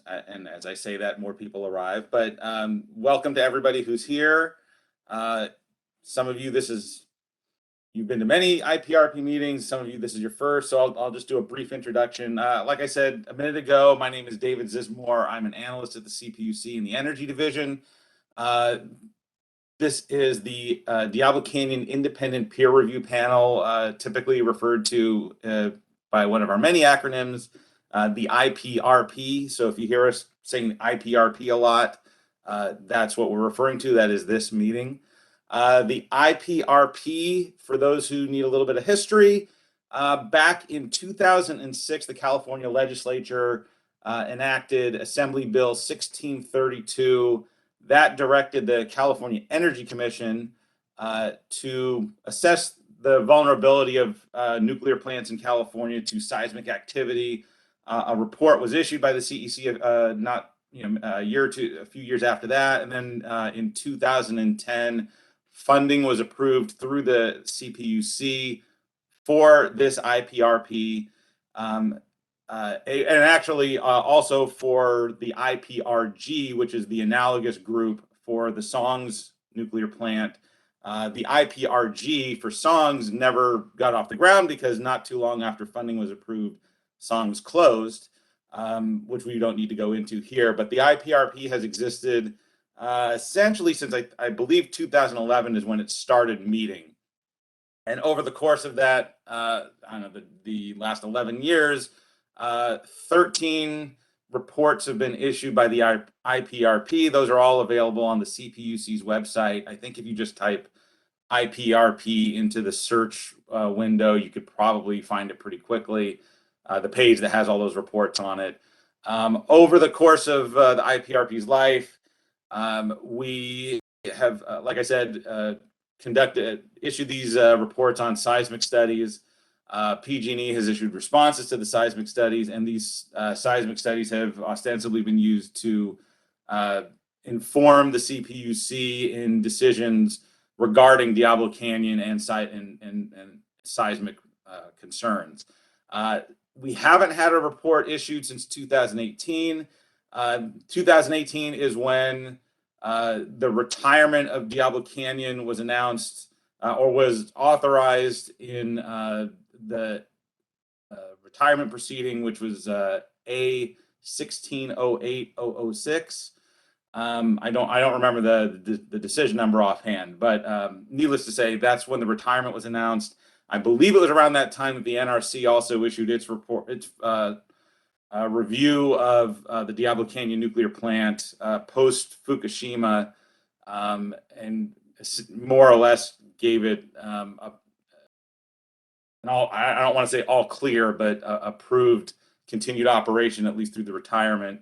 and as I say that, more people arrive. But welcome to everybody who's here. Some of you, you've been to many IPRP meetings. Some of you, this is your first, so I'll just do a brief introduction. Like I said a minute ago, my name is David Zismore. I'm an analyst at the CPUC in the Energy Division. This is the Diablo Canyon Independent Peer Review Panel, typically referred to by one of our many acronyms, the IPRP. So if you hear us saying IPRP a lot, that's what we're referring to. That is this meeting. The IPRP, for those who need a little bit of history, back in 2006, the California legislature enacted Assembly Bill 1632 that directed the California Energy Commission to assess the vulnerability of nuclear plants in California to seismic activity. A report was issued by the CEC a few years after that, and then in 2010, funding was approved through the CPUC for this IPRP. And actually also for the IPRG, which is the analogous group for the Songs nuclear plant. The IPRG for Songs never got off the ground because not too long after funding was approved, Songs closed, which we don't need to go into here. But the IPRP has existed essentially since I believe 2011 is when it started meeting. And over the course of that, I don't know, the last 11 years, 13 reports have been issued by the IPRP. Those are all available on the CPUC's website. I think if you just type IPRP into the search window, you could probably find it pretty quickly, the page that has all those reports on it. Over the course of the IPRP's life, we have, like I said, issued these reports on seismic studies. PG&E has issued responses to the seismic studies, and these seismic studies have ostensibly been used to inform the CPUC in decisions regarding Diablo Canyon and seismic concerns. We haven't had a report issued since 2018. 2018 is when the retirement of Diablo Canyon was announced or was authorized in the retirement proceeding, which was A 1608-006. I don't remember the decision number offhand, but needless to say, that's when the retirement was announced. I believe it was around that time that the NRC also issued its report, its review of the Diablo Canyon nuclear plant post Fukushima, and more or less gave it I don't want to say all clear, but approved continued operation, at least through the retirement.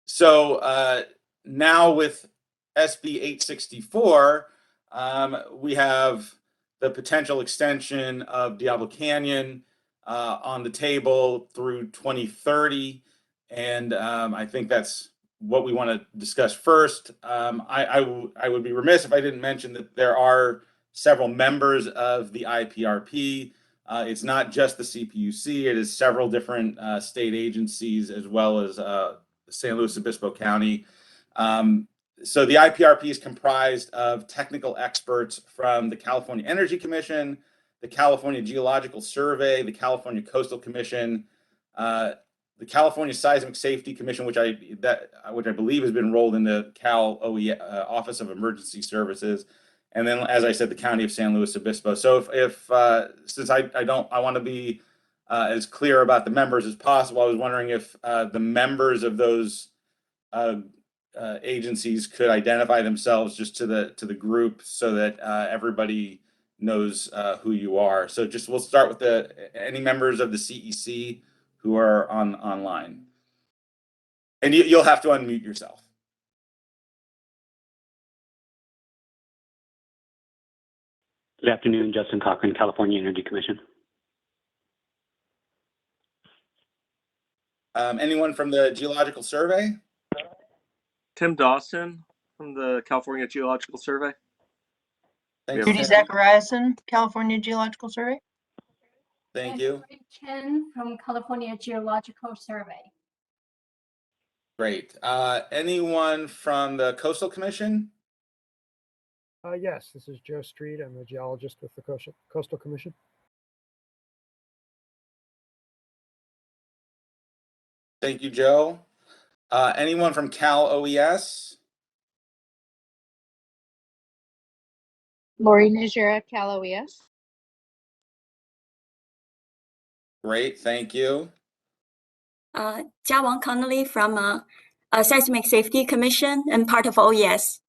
So now with SB 864, we have the potential extension of Diablo Canyon on the table through 2030. And I think that's what we want to discuss first. I would be remiss if I didn't mention that there are several members of the IPRP. It's not just the CPUC, it is several different state agencies as well as San Luis Obispo County. So the IPRP is comprised of technical experts from the California Energy Commission, the California Geological Survey, the California Coastal Commission, the California Seismic Safety Commission, which I believe has been rolled into Cal Office of Emergency Services, and then, as I said, the County of San Luis Obispo. So since I want to be as clear about the members as possible, I was wondering if the members of those agencies could identify themselves just to the group so that everybody knows who you are. So we'll start with any members of the CEC who are online, and you'll have to unmute yourself. Good afternoon, Justin Cochran, California Energy Commission. Anyone from the Geological Survey? Tim Dawson from the California Geological Survey. Thanks, Judy Zachariason, California Geological Survey. Thank And you. Ray Chen from California Geological Survey. Great. Anyone from the Coastal Commission? Yes, this is Joe Street. I'm a geologist with the Coastal Commission. Thank you, Joe. Anyone from Cal OES? Lori Najera, Cal OES. Great, thank you. Jiawang Connolly from Seismic Safety Commission and part of OES.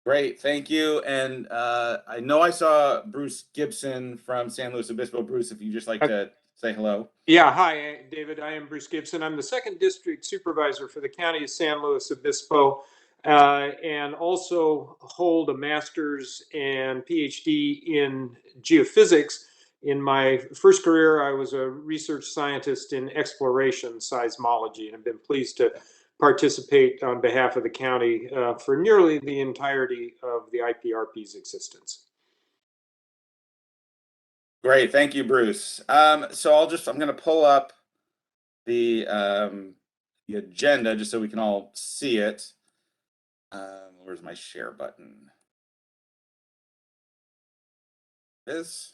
Great, thank you. And I know I saw Bruce Gibson from San Luis Obispo. Bruce, if you'd just like to say hello. Yeah, hi, David. I am Bruce Gibson. I'm the second district supervisor for the county of San Luis Obispo, and also hold a master's and PhD in geophysics. In my first career, I was a research scientist in exploration seismology, and I've been pleased to participate on behalf of the county for nearly the entirety of the IPRP's existence. Great, thank you, Bruce. So I'm going to pull up the agenda just so we can all see it. Where's my share button? This.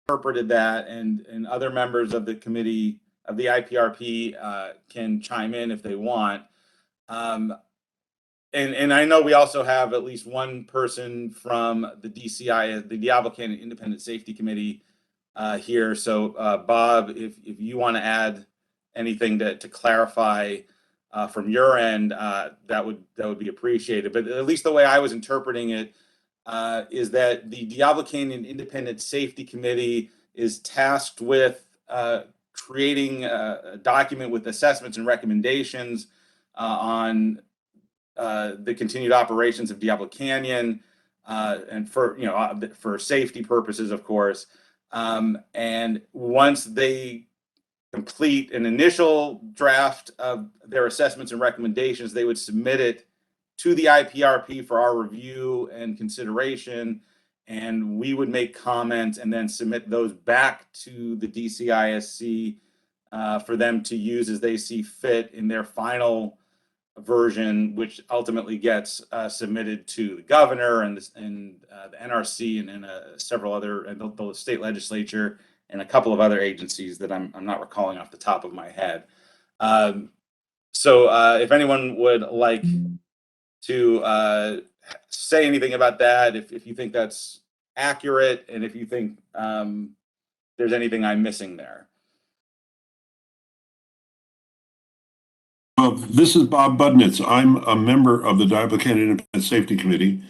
Interpreted that, and other members of the committee of the IPRP can chime in if they want. And I know we also have at least one person from the DCI, the Diablo Canyon Independent Safety Committee, here. So Bob, if you want to add anything to clarify from your end, that would be appreciated. But at least the way I was interpreting it is that the Diablo Canyon Independent Safety Committee is tasked with creating a document with assessments and recommendations on the continued operations of Diablo Canyon, and for safety purposes, of course. And once they complete an initial draft of their assessments and recommendations, they would submit it to the IPRP for our review and consideration, and we would make comments and then submit those back to the DCISC for them to use as they see fit in their final version, which ultimately gets submitted to the governor and the NRC and several other, and the state legislature and a couple of other agencies that I'm not recalling off the top of my head. So if anyone would like to say anything about that, if you think that's accurate, and if you think there's anything I'm missing there. This is Bob Budnitz. I'm a member of the Diablo Canyon Independent Safety Committee.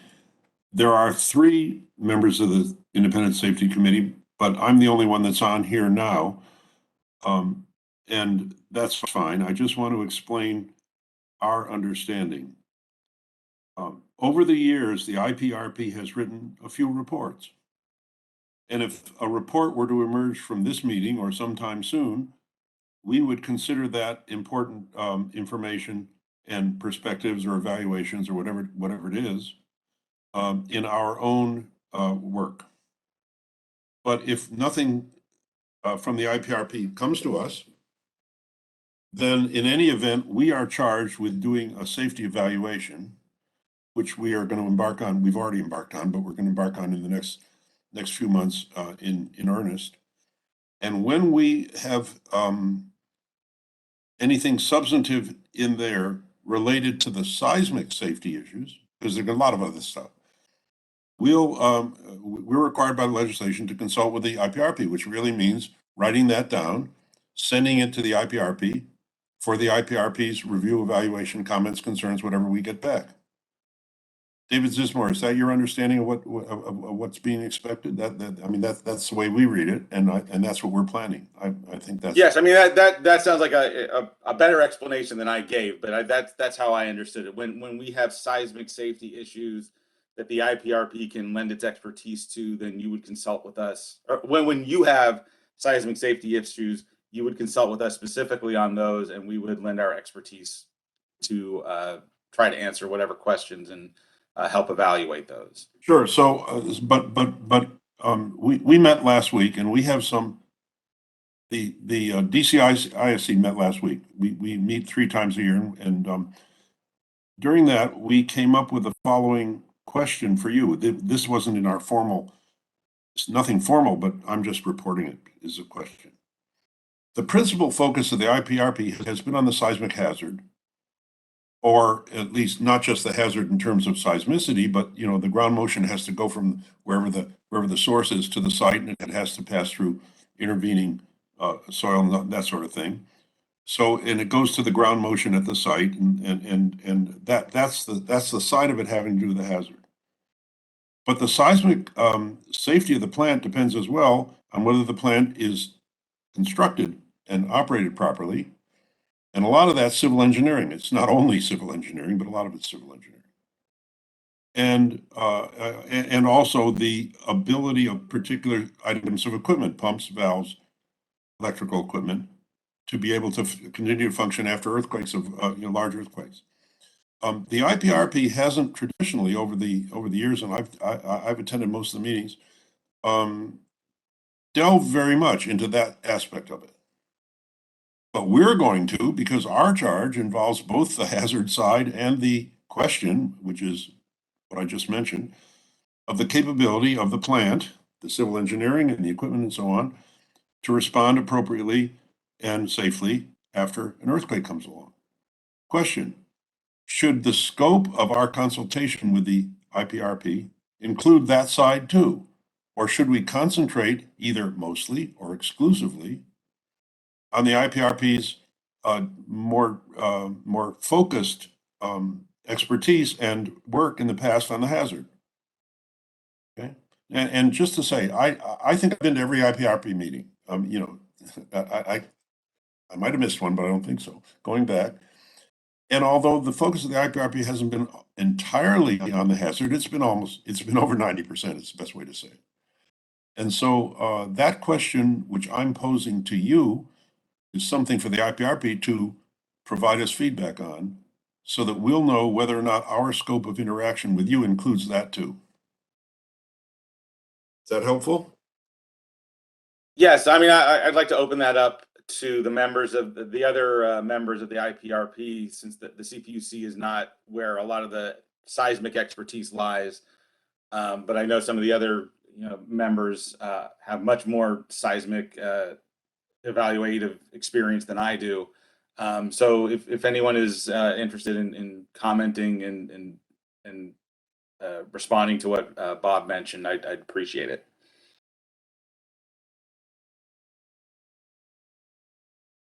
There are 3 members of the Independent Safety Committee, but I'm the only one that's on here now. And that's fine. I just want to explain our understanding. Over the years, the IPRP has written a few reports. And if a report were to emerge from this meeting or sometime soon, we would consider that important information and perspectives or evaluations or whatever it is in our own work. But if nothing from the IPRP comes to us, then in any event, we are charged with doing a safety evaluation, which we are going to embark on. We've already embarked on, but we're going to embark on in the next few months in earnest. And when we have anything substantive in there related to the seismic safety issues, because there's a lot of other stuff, we're required by the legislation to consult with the IPRP, which really means writing that down, sending it to the IPRP for the IPRP's review, evaluation, comments, concerns, whatever we get back. David Zismore, is that your understanding of what's being expected? That's the way we read it, and that's what we're planning. I think that's. Yes, I mean that sounds like a better explanation than I gave, but that's how I understood it. When we have seismic safety issues that the IPRP can lend its expertise to, then you would consult with us. Or when you have seismic safety issues, you would consult with us specifically on those, and we would lend our expertise to try to answer whatever questions and help evaluate those. Sure. So, we met last week, and we have some. The DCISC met last week. We meet 3 times a year, and during that we came up with the following question for you. This wasn't in our formal. It's nothing formal, but I'm just reporting it as a question. The principal focus of the IPRP has been on the seismic hazard, or at least not just the hazard in terms of seismicity, but the ground motion has to go from wherever the source is to the site, and it has to pass through intervening soil and that sort of thing. So, and it goes to the ground motion at the site, and that's the side of it having to do with the hazard. But the seismic safety of the plant depends as well on whether the plant is constructed and operated properly. And a lot of that's civil engineering. It's not only civil engineering, but a lot of it's civil engineering. And also the ability of particular items of equipment, pumps, valves, electrical equipment, to be able to continue to function after earthquakes of large earthquakes. The IPRP hasn't traditionally over the years, and I've attended most of the meetings, delved very much into that aspect of it. But we're going to, because our charge involves both the hazard side and the question, which is what I just mentioned, of the capability of the plant, the civil engineering and the equipment and so on, to respond appropriately and safely after an earthquake comes along. Question: should the scope of our consultation with the IPRP include that side too? Or should we concentrate either mostly or exclusively on the IPRP's more focused expertise and work in the past on the hazard. Okay, and just to say, I think I've been to every IPRP meeting. You know, I might have missed one, but I don't think so. Going back, and although the focus of the IPRP hasn't been entirely on the hazard, it's been over 90%. It's the best way to say it. And so that question, which I'm posing to you, is something for the IPRP to provide us feedback on, so that we'll know whether or not our scope of interaction with you includes that too. Is that helpful? Yes, I mean, I'd like to open that up to the members of the other members of the IPRP, since the CPUC is not where a lot of the seismic expertise lies. But I know some of the other members have much more seismic evaluative experience than I do. So if anyone is interested in commenting and responding to what Bob mentioned, I'd appreciate it.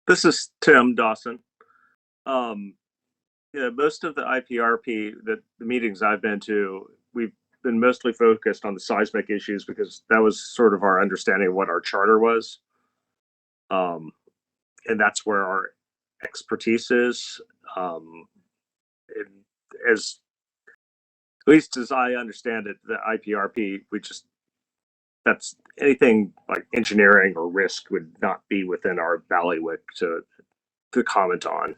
This is Tim Dawson. Yeah, most of the IPRP, the meetings I've been to, we've been mostly focused on the seismic issues because that was sort of our understanding of what our charter was. And that's where our expertise is. At least as I understand it, the IPRP, that's anything like engineering or risk would not be within our bailiwick to comment on.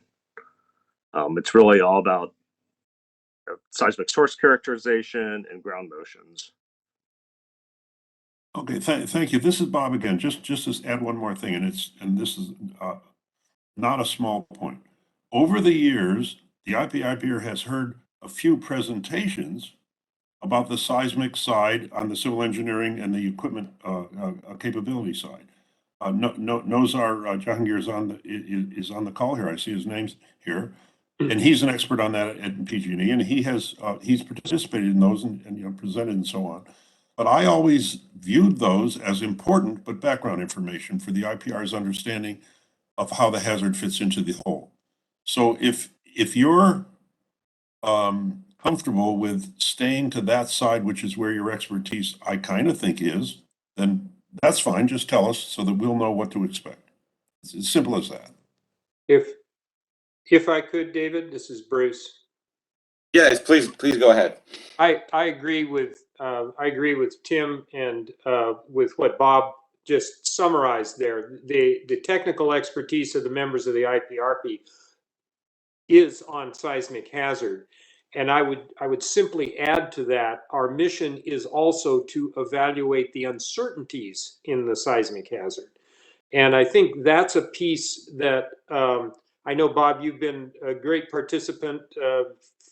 It's really all about seismic source characterization and ground motions. Okay, thank you. This is Bob again. Just to add one more thing, and this is not a small point. Over the years, the IPRP has heard a few presentations about the seismic side on the civil engineering and the equipment capability side. Nozar Jahangir is on the call here. I see his name's here, and he's an expert on that at PG&E, and he's participated in those and presented and so on. But I always viewed those as important, but background information for the IPR's understanding of how the hazard fits into the whole. So if you're comfortable with staying to that side, which is where your expertise, I kind of think is, then that's fine. Just tell us so that we'll know what to expect. It's as simple as that. If I could, David, this is Bruce. Yes, please go ahead. I agree with Tim and with what Bob just summarized there. The technical expertise of the members of the IPRP is on seismic hazard. And I would simply add to that, our mission is also to evaluate the uncertainties in the seismic hazard. And I think that's a piece that I know, Bob, you've been a great participant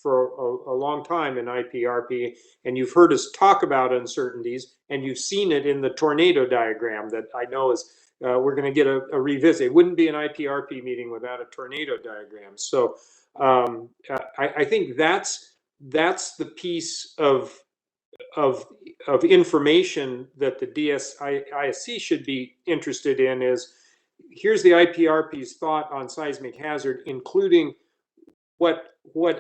for a long time in IPRP, and you've heard us talk about uncertainties, and you've seen it in the tornado diagram that I know is we're going to get a revisit. It wouldn't be an IPRP meeting without a tornado diagram. So I think that's the piece of information that the DSISC should be interested in. Is here's the IPRP's thought on seismic hazard, including what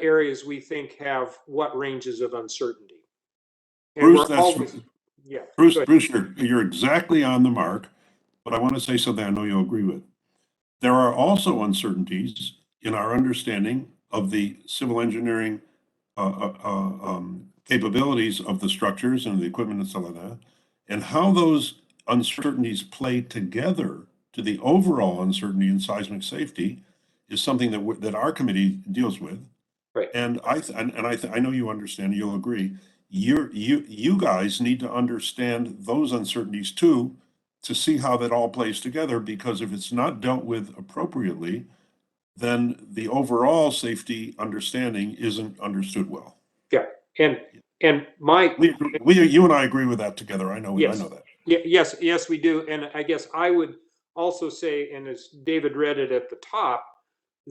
areas we think have what ranges of uncertainty. And Bruce, we're always, yeah. Bruce, you're exactly on the mark, but I want to say something I know you'll agree with. There are also uncertainties in our understanding of the civil engineering capabilities of the structures and the equipment and stuff like that, and how those uncertainties play together to the overall uncertainty in seismic safety is something that our committee deals with. Right. And I know you understand. You'll agree. You guys need to understand those uncertainties too, to see how that all plays together. Because if it's not dealt with appropriately, then the overall safety understanding isn't understood well. Yeah, and Mike, you and I agree with that together. I know that. Yes, we do. And I guess I would also say, and as David read it at the top,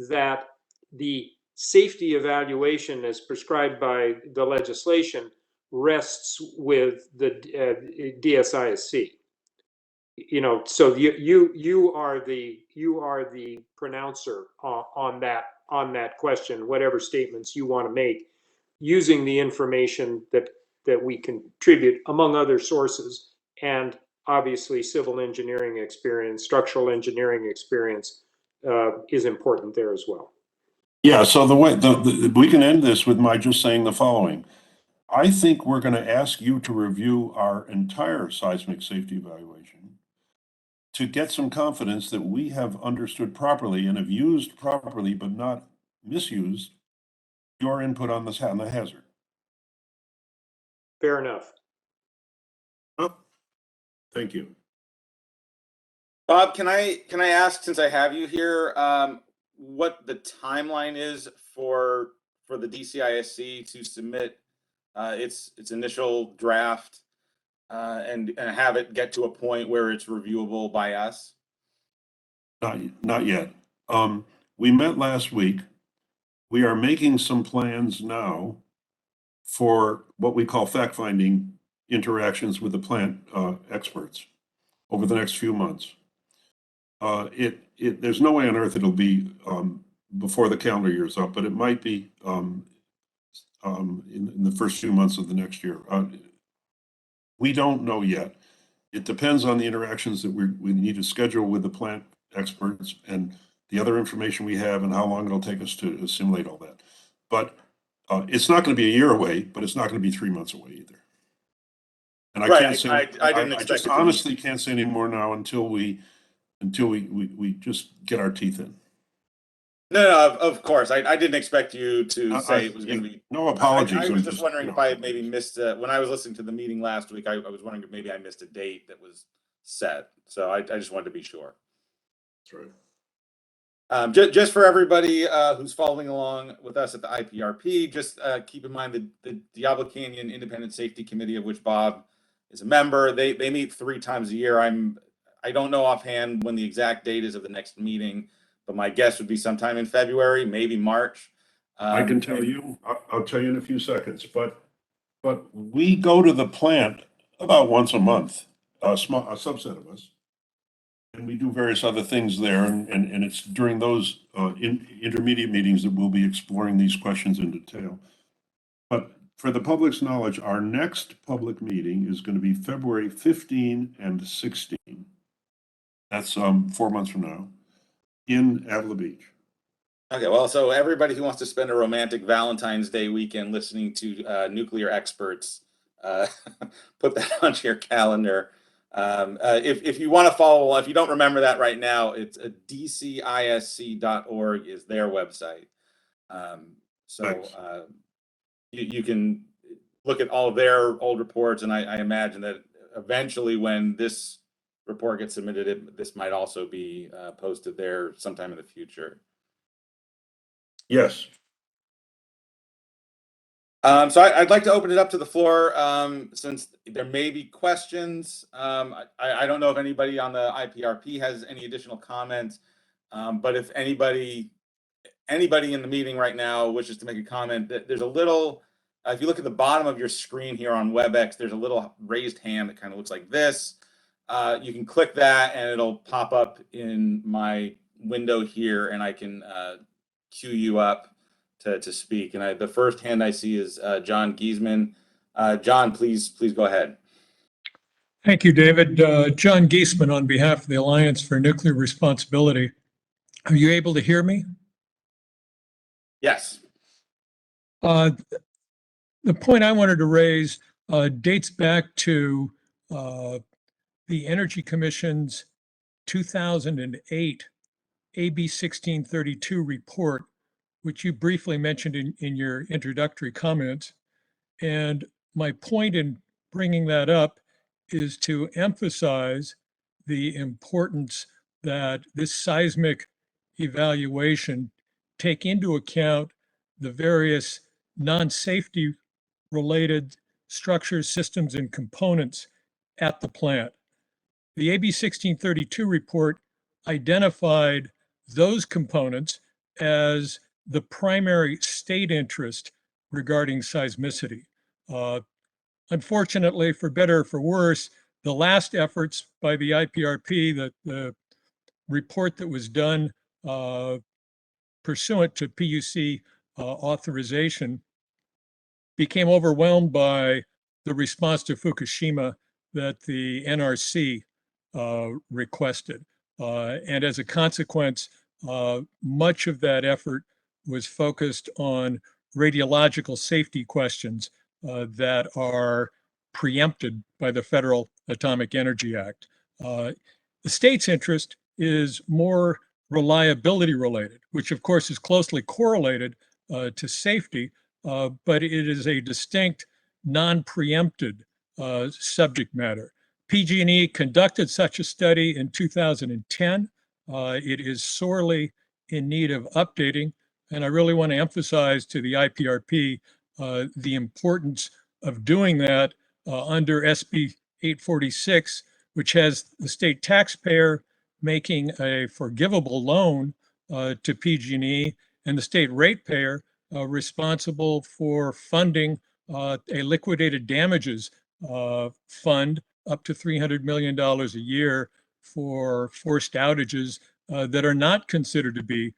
that the safety evaluation as prescribed by the legislation rests with the DSISC. you know, so you are the pronouncer on that question, whatever statements you want to make, using the information that we contribute, among other sources, and obviously civil engineering experience, structural engineering experience is important there as well. Yeah, so we can end this with my just saying the following. I think we're going to ask you to review our entire seismic safety evaluation to get some confidence that we have understood properly and have used properly, but not misused your input on the hazard. Fair enough. Oh, thank you. Bob, can I ask, since I have you here, what the timeline is for the DCISC to submit its initial draft and have it get to a point where it's reviewable by us? Not yet. We met last week. We are making some plans now for what we call fact-finding interactions with the plant experts over the next few months. There's no way on earth it'll be before the calendar year's up, but it might be in the first few months of the next year. We don't know yet. It depends on the interactions that we need to schedule with the plant experts and the other information we have and how long it'll take us to assimilate all that. But it's not going to be a year away, but it's not going to be 3 months away either. And I can't say, I didn't expect just it to be. honestly can't say any more now until we just get our teeth in. No, of course. I didn't expect you to say it was going to be. No apologies. I I'm was just wondering you if know. I had maybe missed when I was listening to the meeting last week. I was wondering if maybe I missed a date that was set. So I just wanted to be sure. That's right. Just for everybody who's following along with us at the IPRP, just keep in mind the Diablo Canyon Independent Safety Committee, of which Bob is a member. They meet 3 times a year. I don't know offhand when the exact date is of the next meeting, but my guess would be sometime in February, maybe March. I can tell you. I'll tell you in a few seconds. But we go to the plant about once a month, a subset of us. And we do various other things there, and it's during those intermediate meetings that we'll be exploring these questions in detail. But for the public's knowledge, our next public meeting is going to be February 15 and 16. That's 4 months from now in Avila Beach. Okay, well, so everybody who wants to spend a romantic Valentine's Day weekend listening to nuclear experts, put that onto your calendar. If you want to follow, if you don't remember that right now, it's dcisc.org is their website. You can look at all of their old reports, and I imagine that eventually when this report gets submitted, this might also be posted there sometime in the future. Yes. So I'd like to open it up to the floor since there may be questions. I don't know if anybody on the IPRP has any additional comments, but if anybody in the meeting right now wishes to make a comment, there's a little, if you look at the bottom of your screen here on WebEx, there's a little raised hand that kind of looks like this. You can click that and it'll pop up in my window here, and I can queue you up to speak. And the first hand I see is John Giesman. John, please go ahead. Thank you, David. John Giesman on behalf of the Alliance for Nuclear Responsibility. Are you able to hear me? Yes. The point I wanted to raise dates back to the Energy Commission's 2008 AB 1632 report, which you briefly mentioned in your introductory comments. And my point in bringing that up is to emphasize the importance that this seismic evaluation take into account the various non-safety related structures, systems, and components at the plant. The AB 1632 report identified those components as the primary state interest regarding seismicity. Unfortunately, for better or for worse, The last efforts by the IPRP, the report that was done pursuant to PUC authorization, became overwhelmed by the response to Fukushima that the NRC requested. And as a consequence, much of that effort was focused on radiological safety questions that are preempted by the Federal Atomic Energy Act. The state's interest is more reliability related, which of course is closely correlated to safety, but it is a distinct non-preempted subject matter. PG&E conducted such a study in 2010. It is sorely in need of updating, and I really want to emphasize to the IPRP the importance of doing that under SB 846, which has the state taxpayer making a forgivable loan to PG&E and the state ratepayer responsible for funding a liquidated damages fund up to $300 million a year for forced outages that are not considered to be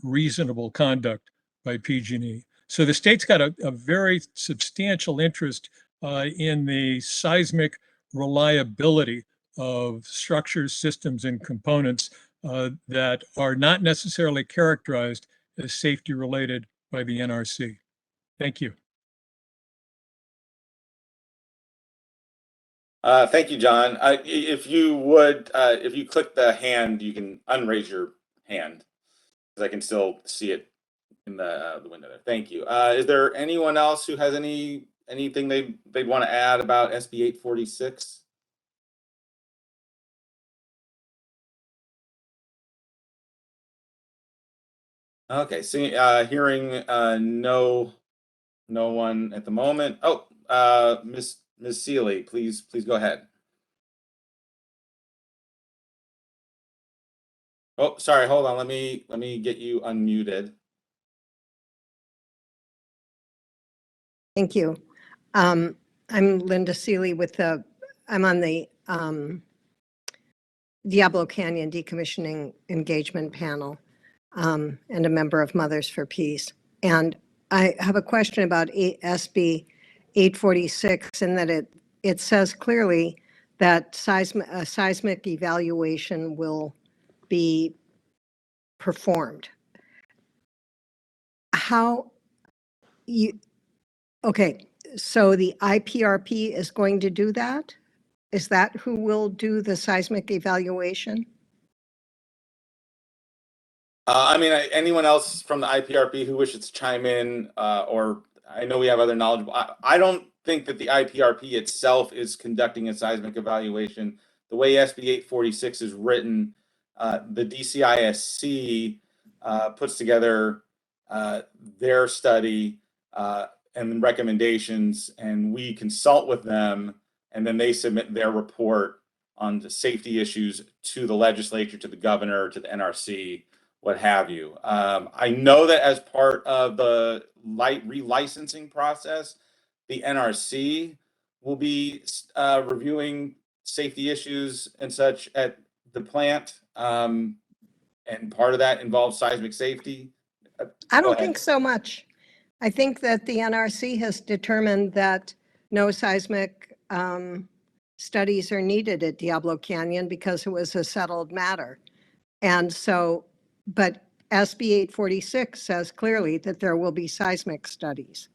reasonable conduct by PG&E. So the state's got a very substantial interest in the seismic reliability of structures, systems, and components that are not necessarily characterized as safety related by the NRC. Thank you. Thank you, John. If you would, if you click the hand, you can unraise your hand, because I can still see it in the window there. Thank you. Is there anyone else who has anything they'd want to add about SB 846? Okay, see, hearing no one at the moment. Oh, Ms. Seeley, please go ahead. Oh, sorry, hold on. Let me get you unmuted. Thank you. I'm Linda Seeley with I'm on the Diablo Canyon Decommissioning Engagement Panel and a member of Mothers for Peace. And I have a question about SB 846, in that it says clearly that a seismic evaluation will be performed. Okay, so the IPRP is going to do that? Is that who will do the seismic evaluation? I mean, anyone else from the IPRP who wishes to chime in, or I know we have other knowledgeable. I don't think that the IPRP itself is conducting a seismic evaluation. The way SB 846 is written, the DCISC puts together their study and recommendations, and we consult with them, and then they submit their report on the safety issues to the legislature, to the governor, to the NRC, what have you. I know that as part of the relicensing process, the NRC will be reviewing safety issues and such at the plant, and part of that involves seismic safety. I don't think so much. I think that the NRC has determined that no seismic studies are needed at Diablo Canyon because it was a settled matter. And so, but SB 846 says clearly that there will be seismic studies.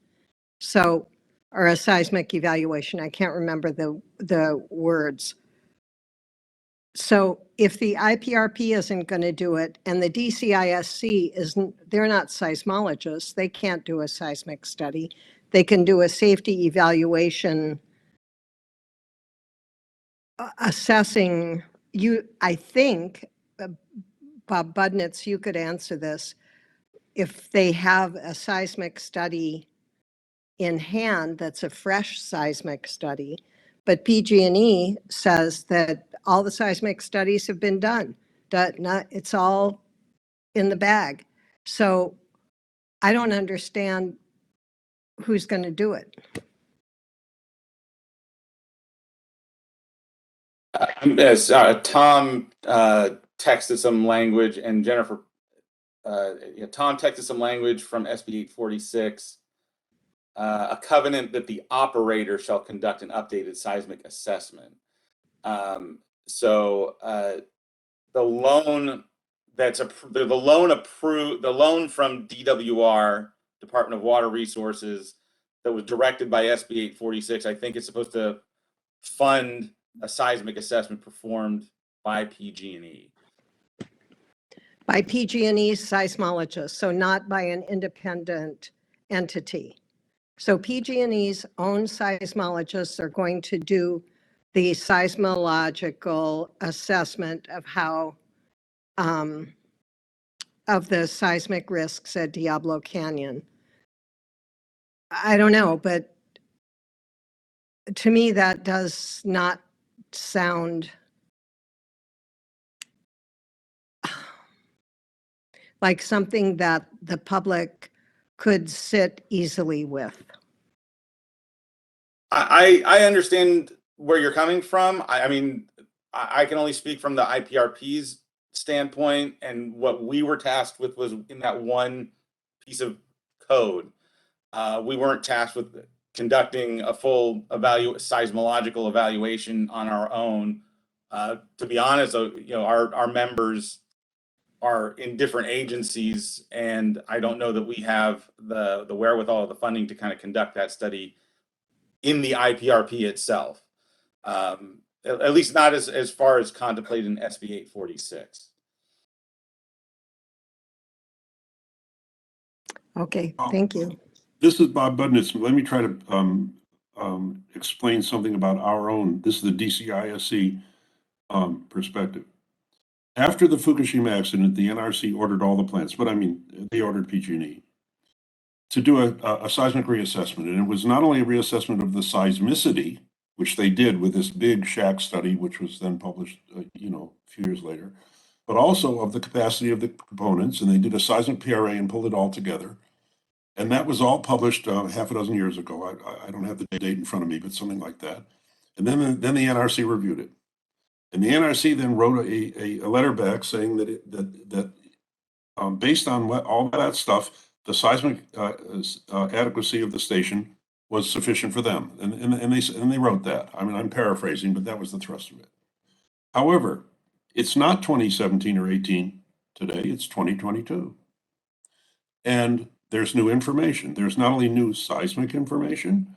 So, or a seismic evaluation. I can't remember the words. So if the IPRP isn't going to do it, and the DCISC isn't, they're not seismologists, they can't do a seismic study. They can do a safety evaluation assessing I think, Bob Budnitz, you could answer this. If they have a seismic study in hand, that's a fresh seismic study, but PG&E says that all the seismic studies have been done. It's all in the bag. So I don't understand who's going to do it. Yes, Tom texted some language, and Jennifer, yeah, Tom texted some language from SB 846, a covenant that the operator shall conduct an updated seismic assessment. So the loan the loan from DWR, Department of Water Resources, that was directed by SB 846, I think it's supposed to fund a seismic assessment performed by PG&E. By PG&E seismologists, so not by an independent entity. So PG&E's own seismologists are going to do the seismological assessment of how of the seismic risks at Diablo Canyon. I don't know, but to me, that does not sound like something that the public could sit easily with. I understand where you're coming from. I mean, I can only speak from the IPRP's standpoint, and what we were tasked with was in that one piece of code. We weren't tasked with conducting a full seismological evaluation on our own. To be honest, our members are in different agencies, and I don't know that we have the wherewithal of the funding to kind of conduct that study in the IPRP itself. At least not as far as contemplated in SB 846. Okay, thank you. This is Bob Budnitz. Let me try to explain something about our own. This is the DCISC perspective. After the Fukushima accident, the NRC ordered all the plants, but I mean, they ordered PG&E to do a seismic reassessment. And it was not only a reassessment of the seismicity, which they did with this big shack study, which was then published, a few years later, but also of the capacity of the components. And they did a seismic PRA and pulled it all together. And that was all published half a dozen years ago. I don't have the date in front of me, but something like that. And then the NRC reviewed it. And the NRC then wrote a letter back saying that based on all that stuff, the seismic adequacy of the station was sufficient for them. And they wrote that. I mean, I'm paraphrasing, but that was the thrust of it. However, it's not 2017 or 18 today, it's 2022. And there's new information. There's not only new seismic information,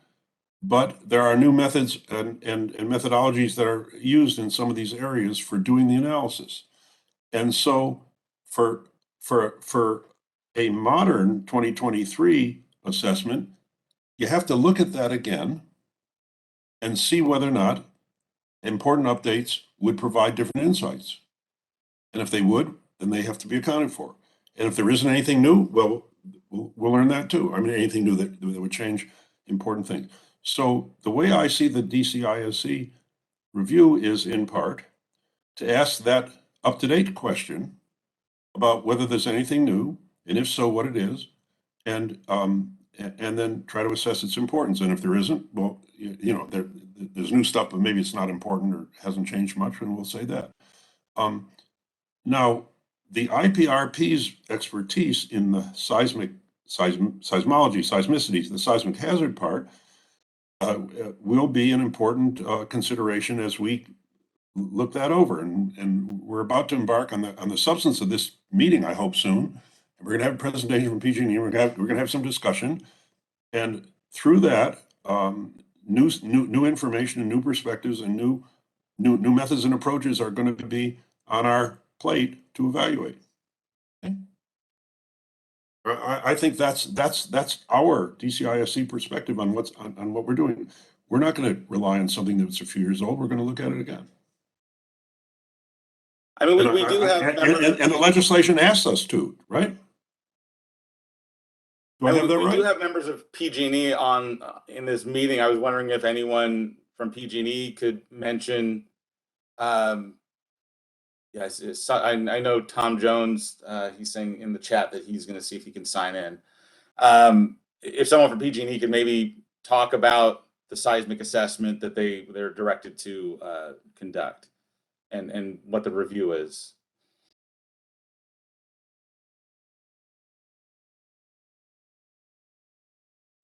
but there are new methods and methodologies that are used in some of these areas for doing the analysis. And so for a modern 2023 assessment, you have to look at that again and see whether or not important updates would provide different insights. And if they would, then they have to be accounted for. And if there isn't anything new, well, we'll learn that too. I mean, anything new that would change important things. So the way I see the DCISC review is in part to ask that up-to-date question about whether there's anything new, and if so, what it is, and then try to assess its importance. And if there isn't, well, there's new stuff, but maybe it's not important or hasn't changed much, and we'll say that. Now, the IPRP's expertise in the seismology, seismicity, the seismic hazard part, will be an important consideration as we look that over. And we're about to embark on the substance of this meeting, I hope soon. We're going to have a presentation from PG&E. We're going to have some discussion, and through that, new information and new perspectives and new methods and approaches are going to be on our plate to evaluate. Okay? I think that's our DCISC perspective on what we're doing. We're not going to rely on something that's a few years old. We're going to look at it again. I mean, we do have and the legislation asks us to, right? Do I have that right? We do have members of PG&E on in this meeting. I was wondering if anyone from PG&E could mention. Yes, I know Tom Jones. He's saying in the chat that he's going to see if he can sign in. If someone from PG&E could maybe talk about the seismic assessment that they're directed to conduct, and what the review is.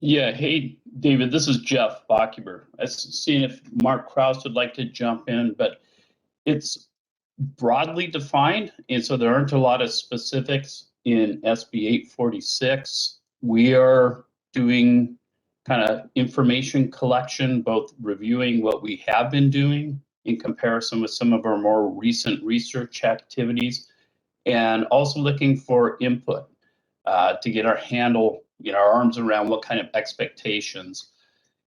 Yeah, hey, David, this is Jeff Bachhuber. I was seeing if Mark Kraus would like to jump in, but it's broadly defined, and so there aren't a lot of specifics in SB 846. We are doing kind of information collection, both reviewing what we have been doing in comparison with some of our more recent research activities, and also looking for input to get our arms around what kind of expectations.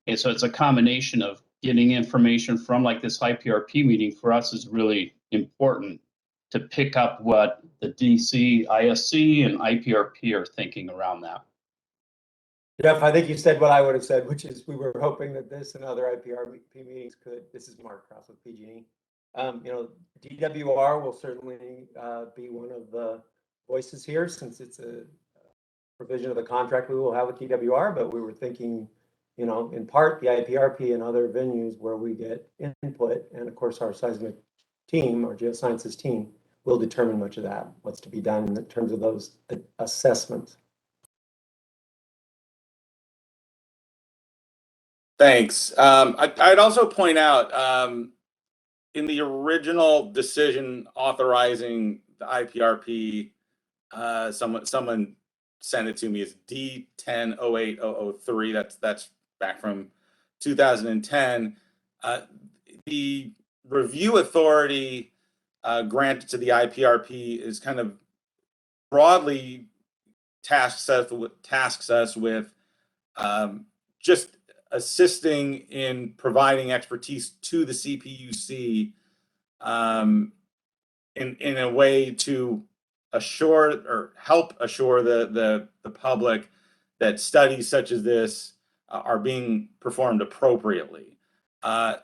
And so it's a combination of getting information from like this IPRP meeting for us is really important to pick up what the DC, ISC, and IPRP are thinking around that. Jeff, I think you said what I would have said, which is we were hoping that this and other IPRP meetings could, this is Mark Cross with PG&E. DWR will certainly be one of the voices here, since it's a provision of the contract we will have with DWR, but we were thinking, in part the IPRP and other venues where we get input, and of course our seismic team, our geosciences team, will determine much of that, what's to be done in terms of those assessments. Thanks. I'd also point out in the original decision authorizing the IPRP, someone sent it to me as D1008003. That's back from 2010. The review authority granted to the IPRP is kind of broadly tasks us with just assisting in providing expertise to the CPUC in a way to assure or help assure the public that studies such as this are being performed appropriately.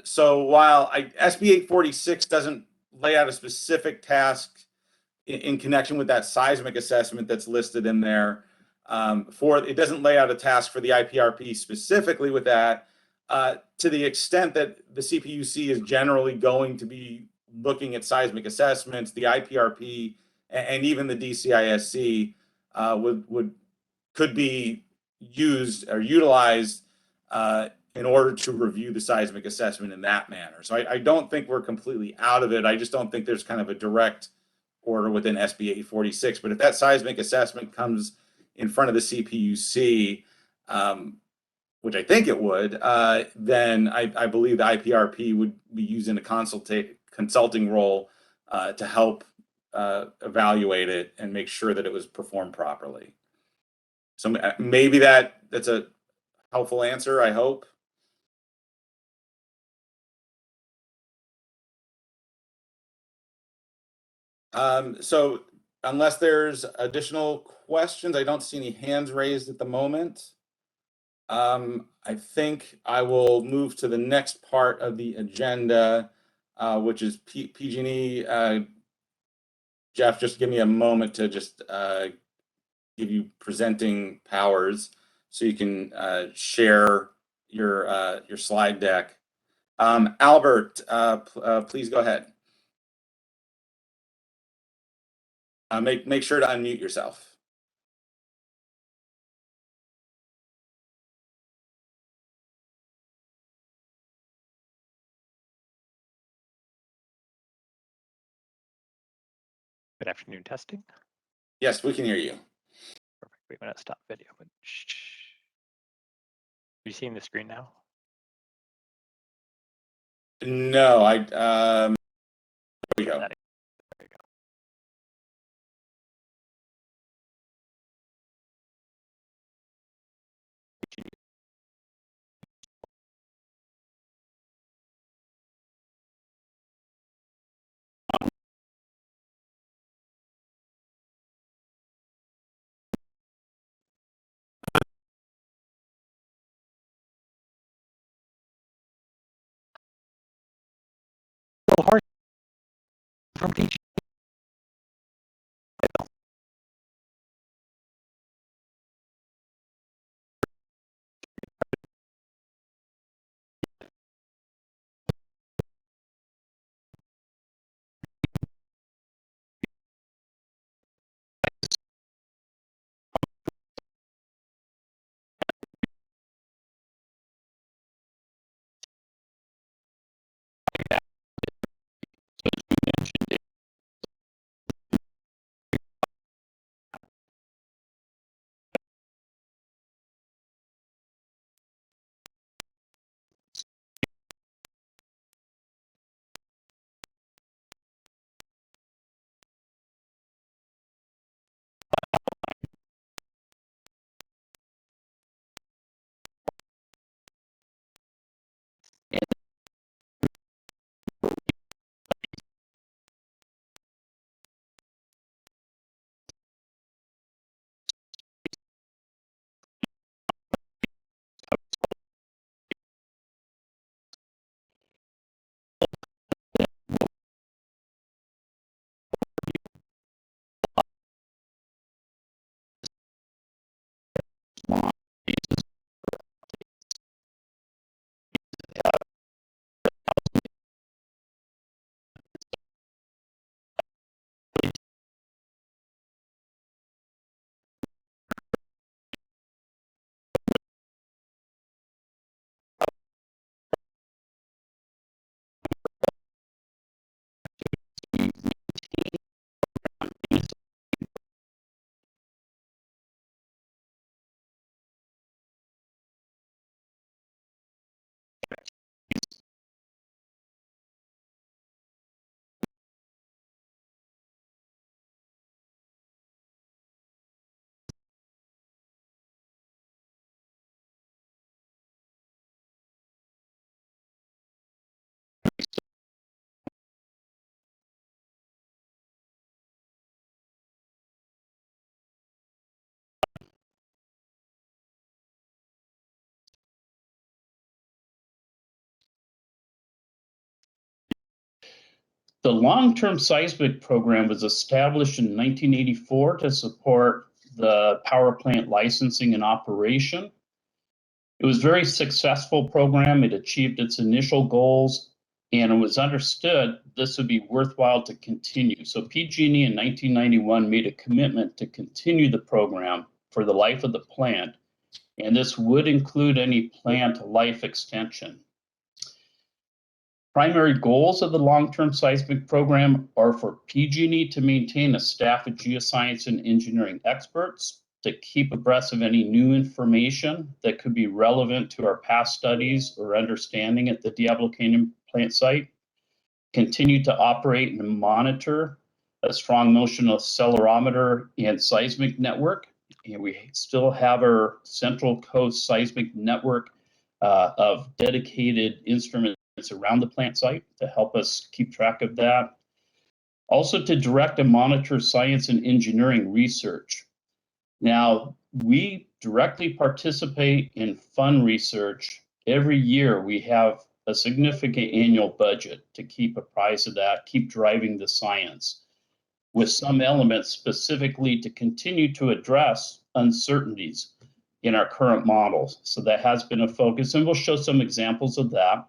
So while SB 846 doesn't lay out a specific task in connection with that seismic assessment that's listed in there, it doesn't lay out a task for the IPRP specifically with that, to the extent that the CPUC is generally going to be looking at seismic assessments, the IPRP and even the DCISC could be used or utilized in order to review the seismic assessment in that manner. So I don't think we're completely out of it. I just don't think there's kind of a direct order within SB 846. But if that seismic assessment comes in front of the CPUC, which I think it would, then I believe the IPRP would be using a consulting role to help evaluate it and make sure that it was performed properly. So maybe that's a helpful answer, I hope. So unless there's additional questions, I don't see any hands raised at the moment. I think I will move to the next part of the agenda, which is PG&E. Jeff, just give me a moment to just give you presenting powers so you can share your slide deck. Albert, please go ahead. Make sure to unmute yourself. Good afternoon, testing. Yes, we can hear you. Perfect. Wait, I'm gonna stop video. But you seeing the screen now? No, there we go. There we go. Hard from PG. The long-term seismic program was established in 1984 to support the power plant licensing and operation. It was a very successful program. It achieved its initial goals, and it was understood this would be worthwhile to continue. So PG&E in 1991 made a commitment to continue the program for the life of the plant, and this would include any plant life extension. Primary goals of the long-term seismic program are for PG&E to maintain a staff of geoscience and engineering experts, to keep abreast of any new information that could be relevant to our past studies or understanding at the Diablo Canyon plant site, continue to operate and monitor a strong motion accelerometer and seismic network. And we still have our Central Coast seismic network of dedicated instruments around the plant site to help us keep track of that. Also to direct and monitor science and engineering research. Now, we directly participate in fund research. Every year we have a significant annual budget to keep apprised of that, keep driving the science, with some elements specifically to continue to address uncertainties in our current models. So that has been a focus, and we'll show some examples of that.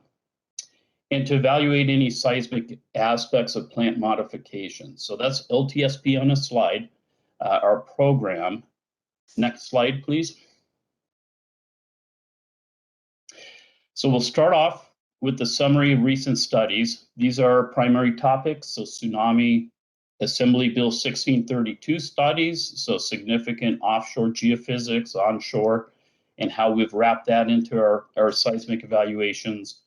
And to evaluate any seismic aspects of plant modification. So that's LTSP on a slide, our program. Next slide, please. So we'll start off with the summary of recent studies. These are our primary topics. So tsunami Assembly Bill 1632 studies, so significant offshore geophysics, onshore, and how we've wrapped that into our seismic evaluations.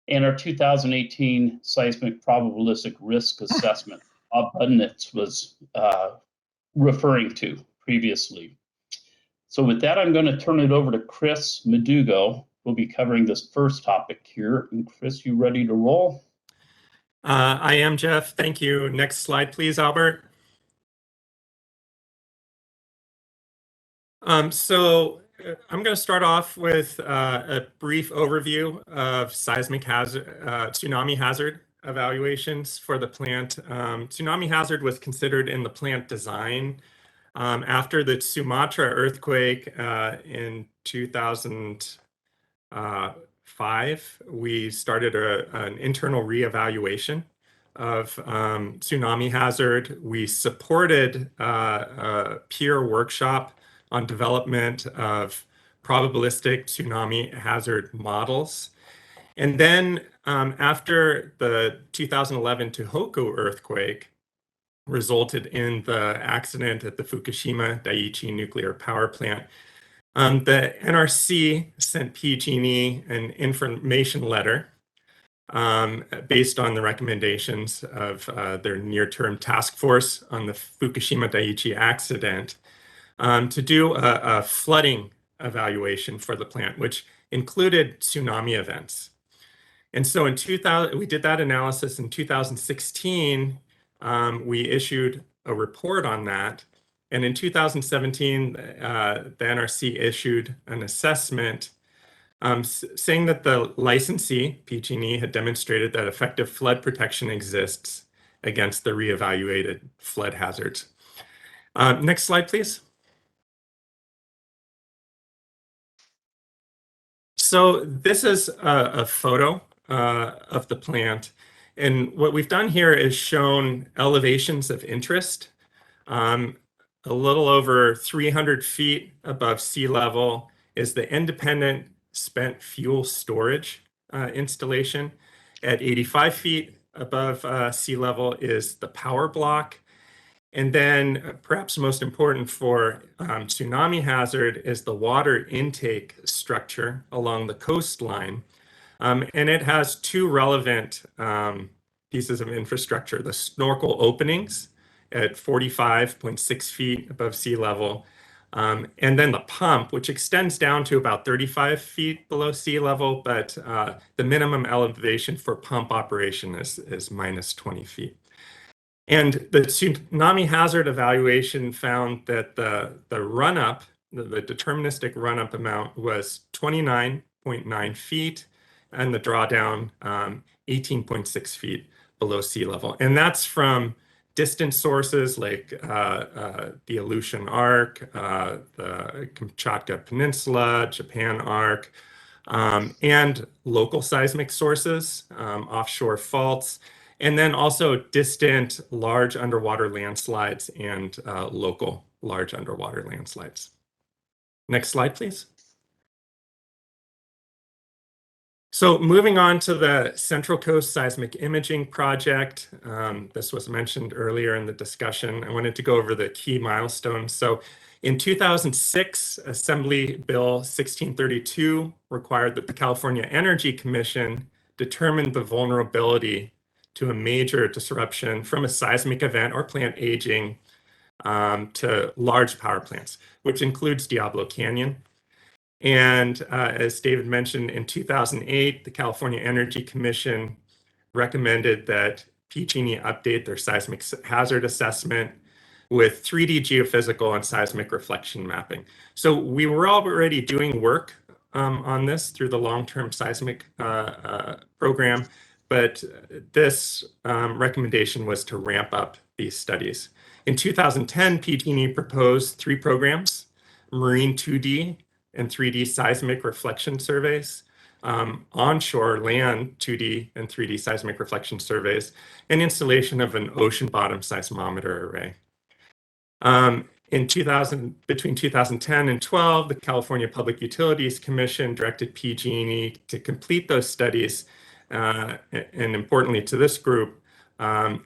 And our 2018 seismic probabilistic risk assessment, Bob Budnitz was referring to previously. So with that, I'm going to turn it over to Chris Medugo. We'll be covering this first topic here. And Chris, you ready to roll? I am, Jeff. Thank you. Next slide, please, Albert. I'm going to start off with a brief overview of seismic hazard, tsunami hazard evaluations for the plant. Tsunami hazard was considered in the plant design after the Sumatra earthquake in 2005. We started an internal reevaluation of tsunami hazard. We supported a peer workshop on development of probabilistic tsunami hazard models. And then after the 2011 Tohoku earthquake resulted in the accident at the Fukushima Daiichi nuclear power plant, the NRC sent PG&E an information letter based on the recommendations of their near-term task force on the Fukushima Daiichi accident to do a flooding evaluation for the plant, which included tsunami events. And so in 2000, we did that analysis. In 2016, we issued a report on that. And in 2017, the NRC issued an assessment saying that the licensee, PG&E, had demonstrated that effective flood protection exists against the reevaluated flood hazards. Next slide, please. So this is a photo of the plant. And what we've done here is shown elevations of interest. A little over 300 feet above sea level is the independent spent fuel storage installation. At 85 feet above sea level is the power block. And then perhaps most important for tsunami hazard is the water intake structure along the coastline. And it has two relevant pieces of infrastructure: the snorkel openings at 45.6 feet above sea level, and then the pump, which extends down to about 35 feet below sea level, but the minimum elevation for pump operation is minus 20 feet. And the tsunami hazard evaluation found that the run-up, the deterministic run-up amount was 29.9 feet, and the drawdown 18.6 feet below sea level. And that's from distant sources like the Aleutian Arc, the Kamchatka Peninsula, Japan Arc, and local seismic sources, offshore faults, and then also distant large underwater landslides and local large underwater landslides. Next slide, please. So moving on to the Central Coast Seismic Imaging Project, this was mentioned earlier in the discussion. I wanted to go over the key milestones. So in 2006, Assembly Bill 1632 required that the California Energy Commission determine the vulnerability to a major disruption from a seismic event or plant aging to large power plants, which includes Diablo Canyon. And as David mentioned, in 2008, the California Energy Commission recommended that PG&E update their seismic hazard assessment with 3D geophysical and seismic reflection mapping. So we were already doing work on this through the long-term seismic program, but this recommendation was to ramp up these studies. In 2010, PG&E proposed 3 programs: marine 2D and 3D seismic reflection surveys, onshore land 2D and 3D seismic reflection surveys, and installation of an ocean bottom seismometer array. Between 2010 and 12, the California Public Utilities Commission directed PG&E to complete those studies. And importantly to this group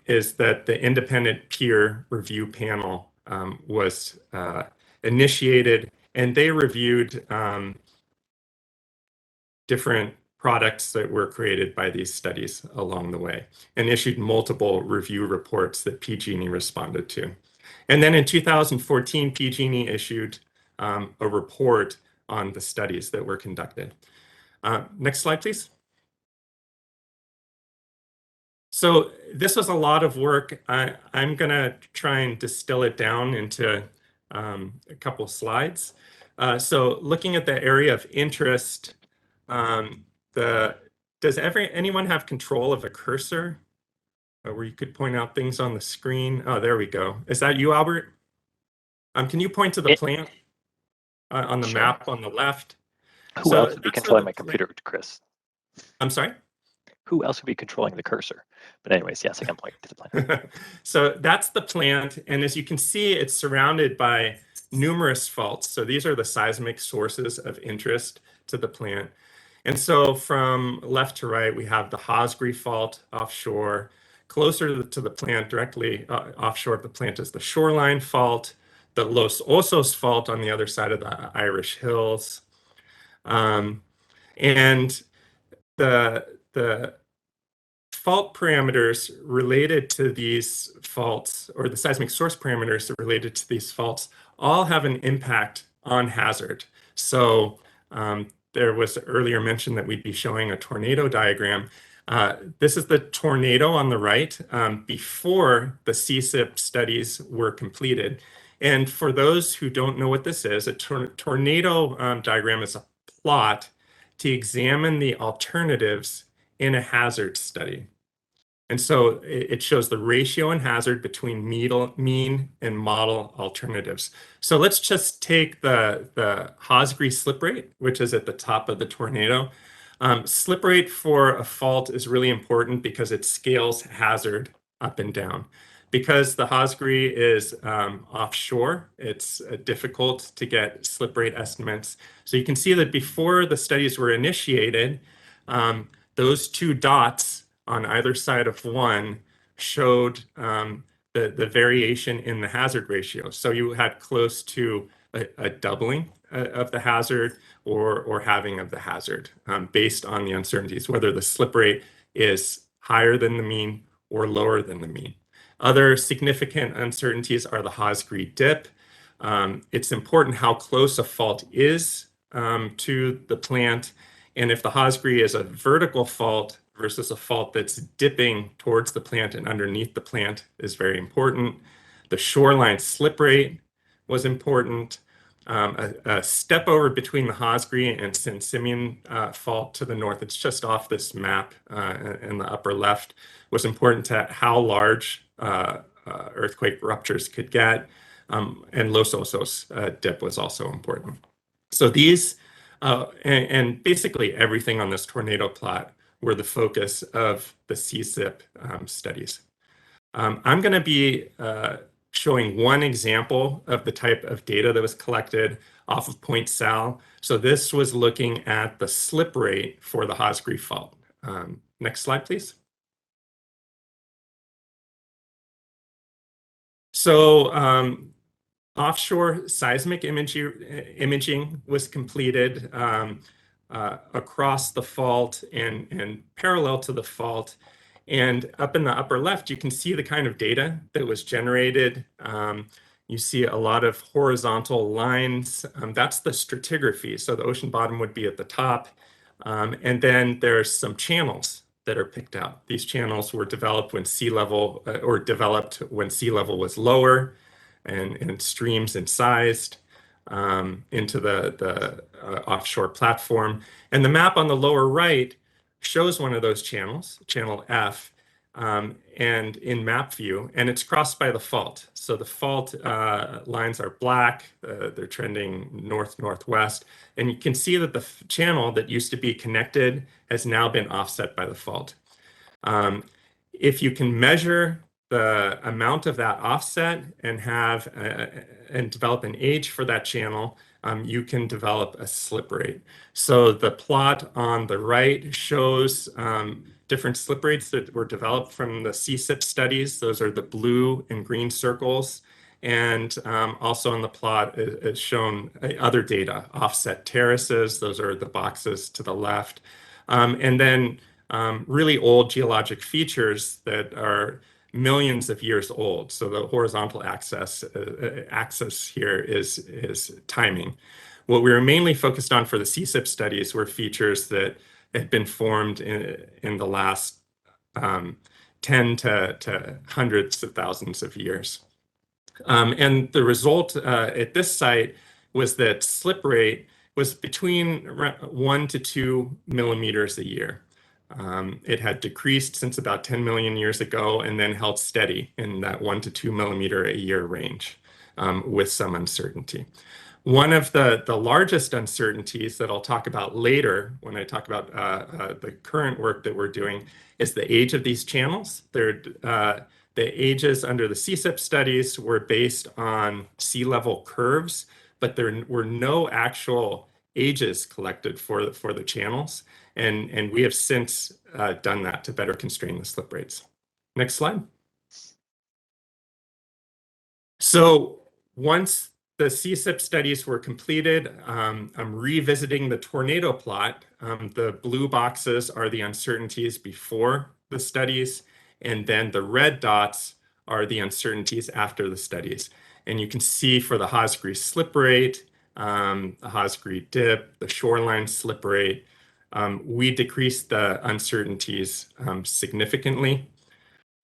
is that the independent peer review panel was initiated, and they reviewed different products that were created by these studies along the way and issued multiple review reports that PG&E responded to. And then in 2014, PG&E issued a report on the studies that were conducted. Next slide, please. So this was a lot of work. I'm going to try and distill it down into a couple slides. So looking at the area of interest, does anyone have control of a cursor where you could point out things on the screen? Oh, there we go. Is that you, Albert? Can you point to the plant on the map on the left? Who else would be controlling my computer, Chris? I'm sorry? Who else would be controlling the cursor? But anyways, yes, I can point to the plant. So that's the plant. And as you can see, it's surrounded by numerous faults. So these are the seismic sources of interest to the plant. And so from left to right, we have the Hosgri fault offshore. Closer to the plant, directly offshore of the plant, is the Shoreline fault, the Los Osos fault on the other side of the Irish Hills. And the fault parameters related to these faults, or the seismic source parameters related to these faults, all have an impact on hazard. So there was earlier mention that we'd be showing a tornado diagram. This is the tornado on the right before the CSIP studies were completed. And for those who don't know what this is, a tornado diagram is a plot to examine the alternatives in a hazard study. And so it shows the ratio in hazard between mean and model alternatives. So let's just take the Hosgri slip rate, which is at the top of the tornado. Slip rate for a fault is really important because it scales hazard up and down. Because the Hosgri is offshore, it's difficult to get slip rate estimates. So you can see that before the studies were initiated, those 2 dots on either side of 1 showed the variation in the hazard ratio. So you had close to a doubling of the hazard or halving of the hazard based on the uncertainties, whether the slip rate is higher than the mean or lower than the mean. Other significant uncertainties are the Hosgri dip. It's important how close a fault is to the plant. And if the Hosgri is a vertical fault versus a fault that's dipping towards the plant and underneath the plant is very important. The shoreline slip rate was important. a step over between the Hosgri and San Simeon fault to the north. It's just off this map in the upper left. Was important to how large earthquake ruptures could get, and Los Osos dip was also important. So these, and basically everything on this tornado plot were the focus of the CSIP studies. I'm going to be showing one example of the type of data that was collected off of Point Sal. So this was looking at the slip rate for the Hosgri fault. Next slide, please. So offshore seismic imaging was completed across the fault and parallel to the fault. And up in the upper left, you can see the kind of data that was generated. You see a lot of horizontal lines. That's the stratigraphy. So the ocean bottom would be at the top. And then there's some channels that are picked out. These channels were developed when sea level, or developed when sea level was lower, and streams incised into the offshore platform. And the map on the lower right shows one of those channels, channel F, and in map view, and it's crossed by the fault. So the fault lines are black, they're trending north-northwest, and you can see that the channel that used to be connected has now been offset by the fault. If you can measure the amount of that offset and have and develop an age for that channel, you can develop a slip rate. So the plot on the right shows different slip rates that were developed from the CSIP studies. Those are the blue and green circles. And also on the plot is shown other data, offset terraces. Those are the boxes to the left. And then really old geologic features that are millions of years old. So the horizontal axis here is timing. What we were mainly focused on for the CSIP studies were features that had been formed in the last 10 to hundreds of thousands of years. And the result at this site was that slip rate was between 1 to 2 millimeters a year. It had decreased since about 10 million years ago and then held steady in that 1 to 2 millimeter a year range with some uncertainty. One of the largest uncertainties that I'll talk about later when I talk about the current work that we're doing is the age of these channels. The ages under the CSIP studies were based on sea level curves, but there were no actual ages collected for the channels. And we have since done that to better constrain the slip rates. Next slide. So once the CSIP studies were completed, I'm revisiting the tornado plot. The blue boxes are the uncertainties before the studies, and then the red dots are the uncertainties after the studies. And you can see for the Hosgri slip rate, the Hosgri dip, the shoreline slip rate, we decreased the uncertainties significantly.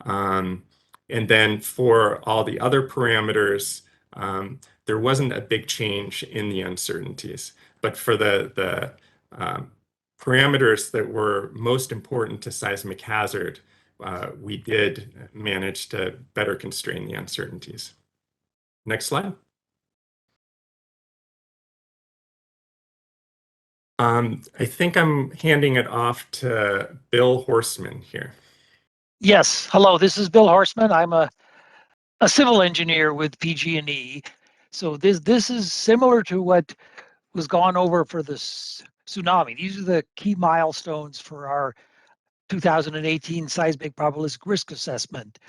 And then for all the other parameters, there wasn't a big change in the uncertainties. But for the parameters that were most important to seismic hazard, we did manage to better constrain the uncertainties. Next slide. I think I'm handing it off to Bill Horstman here. Yes, hello, this is Bill Horstman. I'm a civil engineer with PG&E. So this is similar to what was gone over for the tsunami. These are the key milestones for our 2018 seismic probabilistic risk assessment.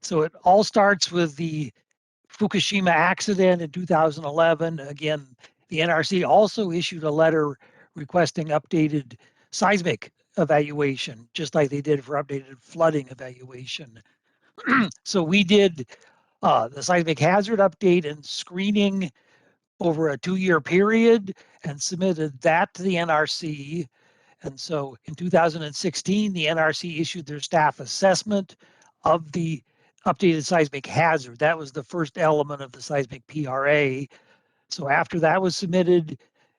So it all starts with the Fukushima accident in 2011. Again, the NRC also issued a letter requesting updated seismic evaluation, just like they did for updated flooding evaluation. So we did the seismic hazard update and screening over a 2-year period and submitted that to the NRC. And so in 2016, the NRC issued their staff assessment of the updated seismic hazard. That was the first element of the seismic PRA. So after that was submitted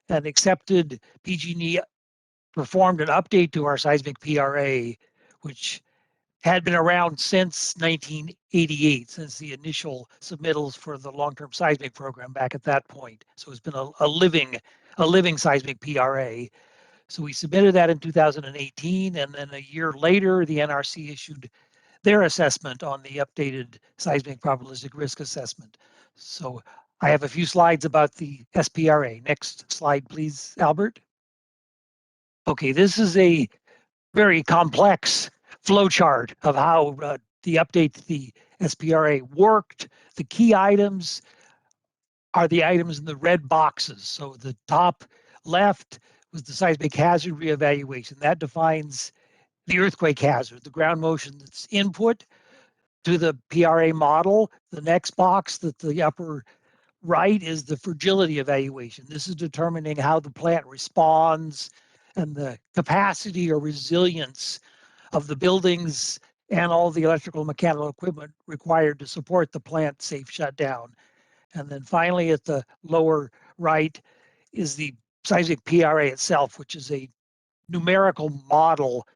and accepted, PG&E performed an update to our seismic PRA, which had been around since 1988, since the initial submittals for the long-term seismic program back at that point. So it's been a living seismic PRA. So we submitted that in 2018, and then a year later, the NRC issued their assessment on the updated seismic probabilistic risk assessment. So I have a few slides about the SPRA. Next slide, please, Albert. Okay, this is a very complex flowchart of how the update to the SPRA worked. The key items are the items in the red boxes. So the top left was the seismic hazard reevaluation. That defines the earthquake hazard, the ground motion that's input to the PRA model. The next box, that the upper right, is the fragility evaluation. This is determining how the plant responds and the capacity or resilience of the buildings and all the electrical and mechanical equipment required to support the plant safe shutdown. And then finally, at the lower right is the seismic PRA itself, which is a numerical model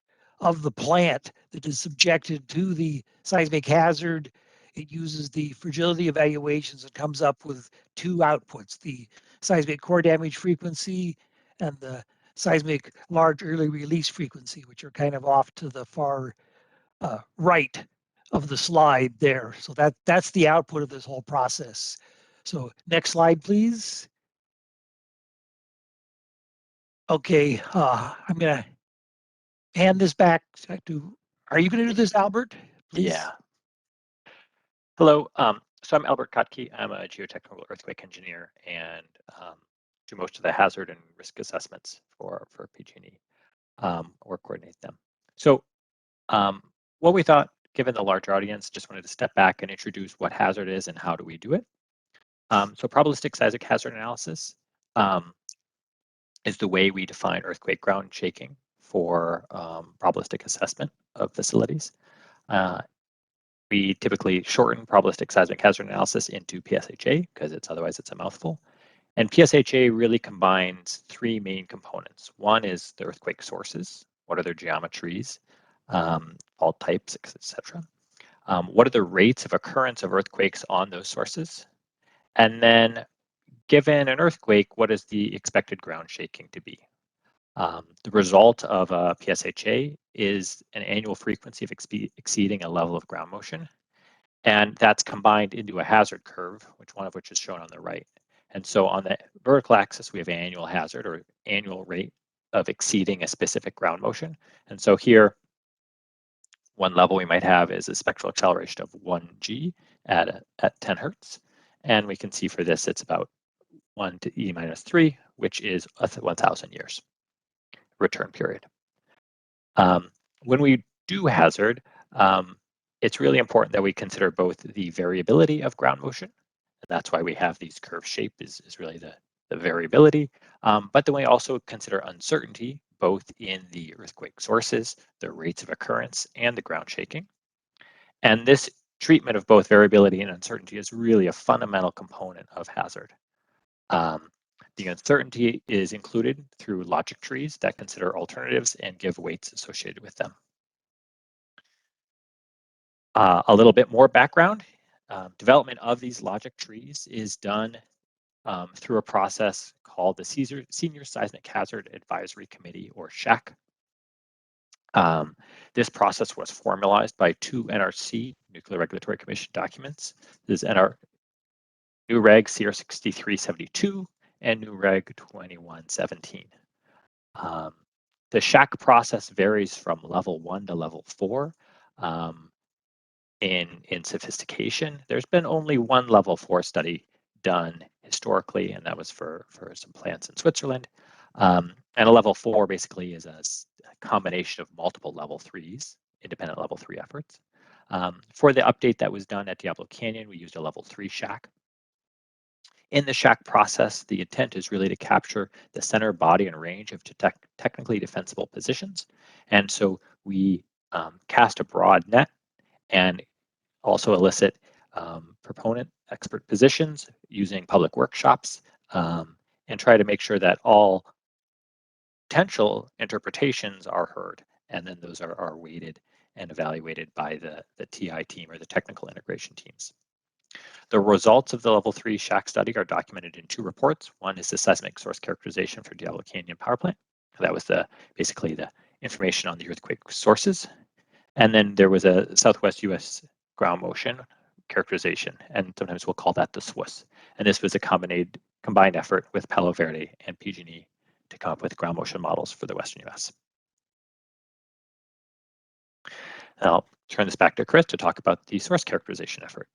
of the plant that is subjected to the seismic hazard. It uses the fragility evaluations and comes up with two outputs, the seismic core damage frequency and the seismic large early release frequency, which are kind of off to the far right of the slide there. So that's the output of this whole process. So next slide, please. Okay, I'm gonna hand this back to, are you gonna do this, Albert? Please. Yeah. Hello. So I'm Albert Kotke. I'm a geotechnical earthquake engineer and do most of the hazard and risk assessments for PG&E, or coordinate them. So what we thought, given the larger audience, just wanted to step back and introduce what hazard is and how do we do it. So probabilistic seismic hazard analysis is the way we define earthquake ground shaking for probabilistic assessment of facilities. We typically shorten probabilistic seismic hazard analysis into PSHA because otherwise it's a mouthful. And PSHA really combines three main components. One is the earthquake sources. What are their geometries, fault types, etc. What are the rates of occurrence of earthquakes on those sources? And then, given an earthquake, what is the expected ground shaking to be? The result of a PSHA is an annual frequency of exceeding a level of ground motion. And that's combined into a hazard curve, one of which is shown on the right. And so on the vertical axis, we have annual hazard or annual rate of exceeding a specific ground motion. And so here, one level we might have is a spectral acceleration of 1g at 10 hertz. And we can see for this, it's about 1 to e minus 3, which is 1,000 years return period. When we do hazard, it's really important that we consider both the variability of ground motion, and that's why we have these curve shape is really the variability, but then we also consider uncertainty, both in the earthquake sources, the rates of occurrence, and the ground shaking. And this treatment of both variability and uncertainty is really a fundamental component of hazard. The uncertainty is included through logic trees that consider alternatives and give weights associated with them. A little bit more background. Development of these logic trees is done through a process called the Senior Seismic Hazard Advisory Committee, or SHAC. This process was formalized by two NRC, Nuclear Regulatory Commission documents. This is New Reg CR 6372 and New Reg 2117. The SHAC process varies from level 1 to level 4 in sophistication. There's been only one level 4 study done historically, and that was for some plants in Switzerland. And a level 4 basically is a combination of multiple level 3s, independent level 3 efforts. For the update that was done at Diablo Canyon, we used a level 3 SHAC. In the SHAC process, the intent is really to capture the center, body, and range of technically defensible positions. And so we cast a broad net and also elicit proponent expert positions using public workshops and try to make sure that all potential interpretations are heard, and then those are weighted and evaluated by the TI team or the technical integration teams. The results of the level 3 SHAC study are documented in 2 reports. One is the seismic source characterization for Diablo Canyon power plant. That was basically the information on the earthquake sources. And then there was a Southwest US ground motion characterization, and sometimes we'll call that the SWUS. And this was a combined effort with Palo Verde and PG&E to come up with ground motion models for the Western US. And I'll turn this back to Chris to talk about the source characterization effort.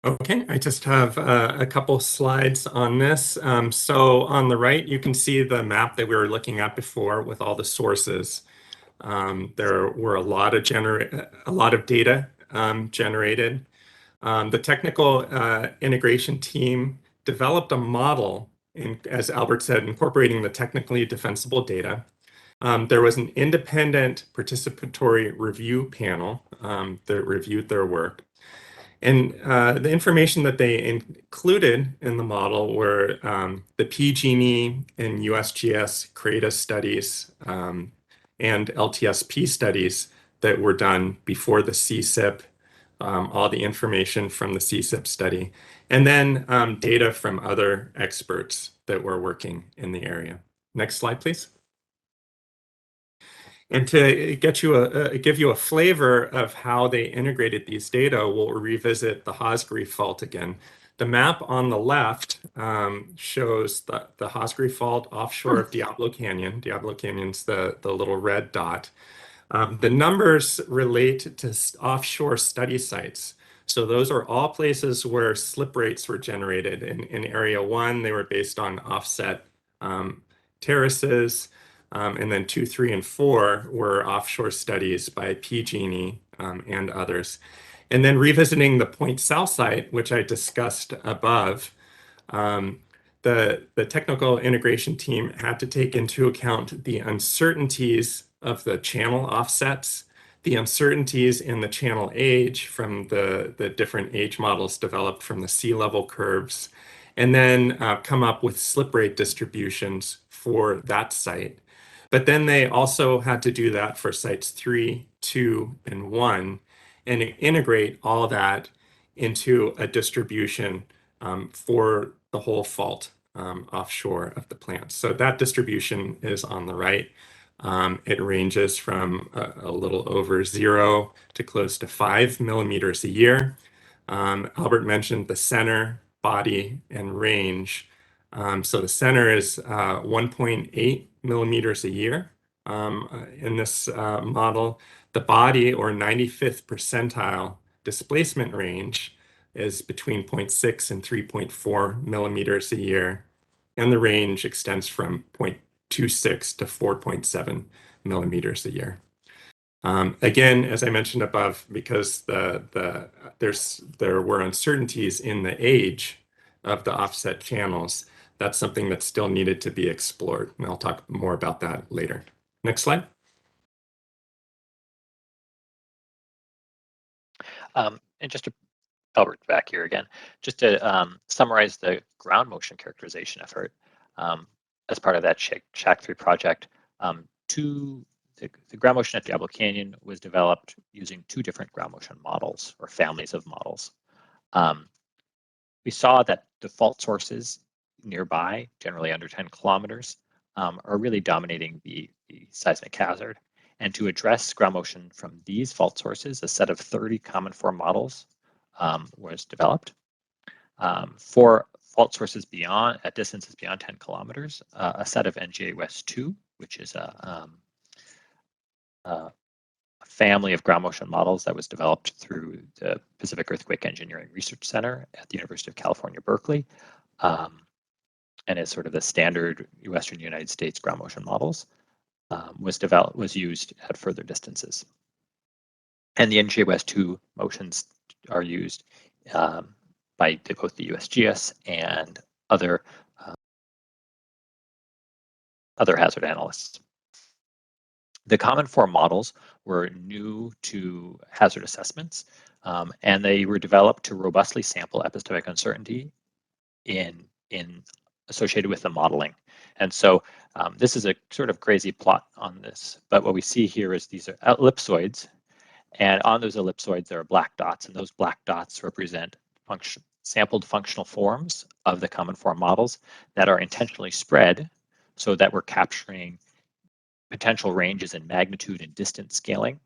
Okay, I just have a couple slides on this. So on the right, you can see the map that we were looking at before with all the sources. There were a lot of data generated. The technical integration team developed a model, as Albert said, incorporating the technically defensible data. There was an independent participatory review panel that reviewed their work. And the information that they included in the model were the PG&E and USGS CRADA studies and LTSP studies that were done before the CSIP, all the information from the CSIP study, and then data from other experts that were working in the area. Next slide, please. And to give you a flavor of how they integrated these data, we'll revisit the Hosgary fault again. The map on the left shows the Hosgary fault offshore of Diablo Canyon. Diablo Canyon's the little red dot. The numbers relate to offshore study sites. So those are all places where slip rates were generated. In Area 1, they were based on offset terraces. And then 2, 3, and 4 were offshore studies by PG&E and others. And then revisiting the Point South site, which I discussed above, the technical integration team had to take into account the uncertainties of the channel offsets, the uncertainties in the channel age from the different age models developed from the sea level curves, and then come up with slip rate distributions for that site. But then they also had to do that for sites 3, 2, and 1, and integrate all that into a distribution for the whole fault offshore of the plant. So that distribution is on the right. It ranges from a little over 0 to close to 5 millimeters a year. Albert mentioned the center, body, and range. So the center is 1.8 millimeters a year in this model. The body, or 95th percentile displacement range, is between 0.6 and 3.4 millimeters a year. And the range extends from 0.26 to 4.7 millimeters a year. Again, as I mentioned above, because there were uncertainties in the age of the offset channels, that's something that still needed to be explored. And I'll talk more about that later. Next slide. And just to Albert back here again, just to summarize the ground motion characterization effort as part of that SHAC 3 project. The ground motion at Diablo Canyon was developed using 2 different ground motion models or families of models. We saw that the fault sources nearby, generally under 10 kilometers, are really dominating the seismic hazard. And to address ground motion from these fault sources, a set of 30 common form models was developed. For fault sources at distances beyond 10 kilometers, a set of NGA West 2, which is a family of ground motion models that was developed through the Pacific Earthquake Engineering Research Center at the University of California, Berkeley, and is sort of the standard Western United States ground motion models, was used at further distances. And the NGA West 2 motions are used by both the USGS and other hazard analysts. The common form models were new to hazard assessments, and they were developed to robustly sample epistemic uncertainty in associated with the modeling. And so this is a sort of crazy plot on this, but what we see here is these are ellipsoids, and on those ellipsoids there are black dots, and those black dots represent sampled functional forms of the common form models that are intentionally spread so that we're capturing potential ranges in magnitude and distance scaling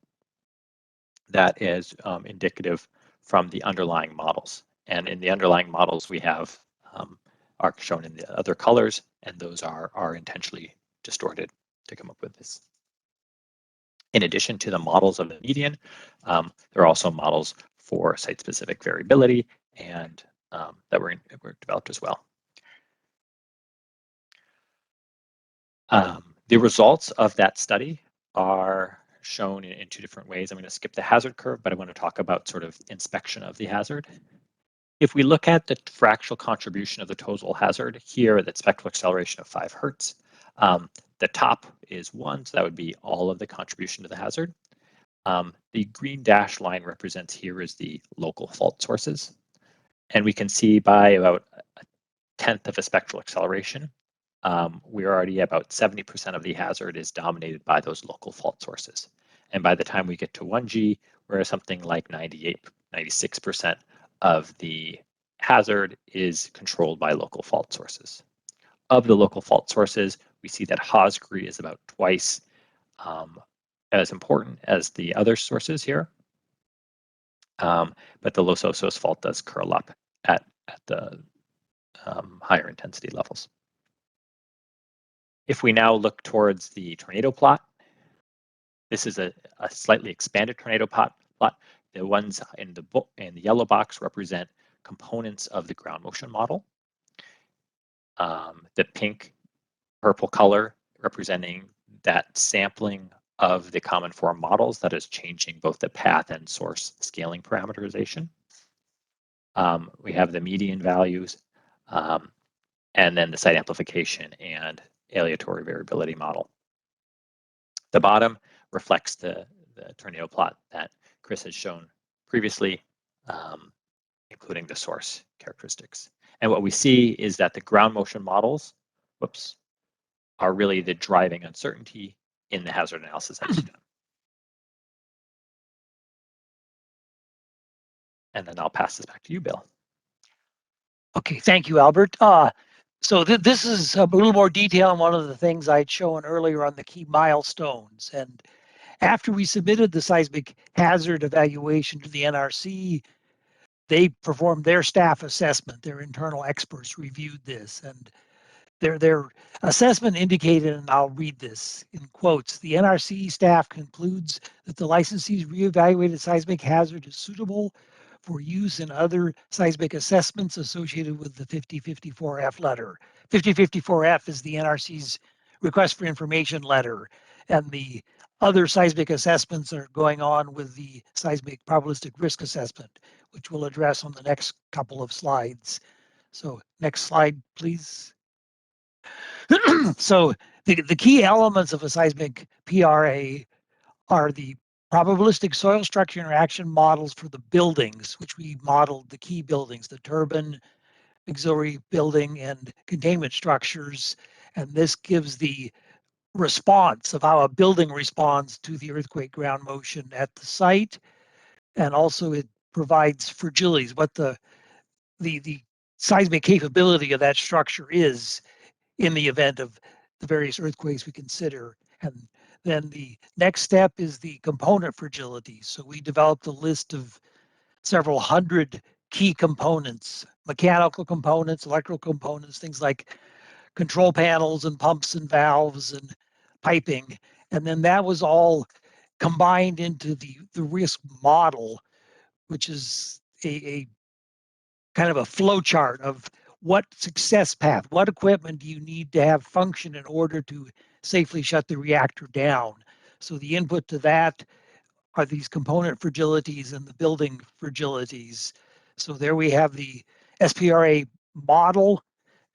that is indicative from the underlying models. And in the underlying models, we have are shown in the other colors, and those are intentionally distorted to come up with this. In addition to the models of the median, there are also models for site-specific variability and that were developed as well. The results of that study are shown in two different ways. I'm going to skip the hazard curve, but I want to talk about sort of inspection of the hazard. If we look at the fractional contribution of the total hazard here at that spectral acceleration of 5 Hertz, the top is 1, so that would be all of the contribution to the hazard. The green dashed line represents here is the local fault sources. And we can see by about 1/10 of a spectral acceleration, we're already about 70% of the hazard is dominated by those local fault sources. And by the time we get to 1G, we're at something like 96% of the hazard is controlled by local fault sources. Of the local fault sources, we see that Haas-Gree is about twice as important as the other sources here. But the Los Osos fault does curl up at the higher intensity levels. If we now look towards the tornado plot, this is a slightly expanded tornado plot. The ones in the yellow box represent components of the ground motion model. The pink purple color representing that sampling of the common form models that is changing both the path and source scaling parameterization. We have the median values, and then the site amplification and aleatory variability model. The bottom reflects the tornado plot that Chris has shown previously, including the source characteristics. And what we see is that the ground motion models, are really the driving uncertainty in the hazard analysis that's done. And then I'll pass this back to you, Bill. Okay, thank you, Albert. So this is a little more detail on one of the things I'd shown earlier on the key milestones. And after we submitted the seismic hazard evaluation to the NRC, they performed their staff assessment. Their internal experts reviewed this, and their assessment indicated, and I'll read this in quotes, the NRC staff concludes that the licensee's reevaluated seismic hazard is suitable for use in other seismic assessments associated with the 5054F letter. 5054F is the NRC's request for information letter, and the other seismic assessments are going on with the seismic probabilistic risk assessment, which we'll address on the next couple of slides. So next slide, please. So the key elements of a seismic PRA are the probabilistic soil structure interaction models for the buildings, which we modeled the key buildings, the turbine, auxiliary building, and containment structures. And this gives the response of how a building responds to the earthquake ground motion at the site. And also it provides fragilities, what the seismic capability of that structure is in the event of the various earthquakes we consider. And then the next step is the component fragility. So we developed a list of several hundred key components, mechanical components, electrical components, things like control panels and pumps and valves and piping. And then that was all combined into the risk model, which is a kind of a flow chart of what success path, what equipment do you need to have function in order to safely shut the reactor down. So the input to that are these component fragilities and the building fragilities. So there we have the SPRA model,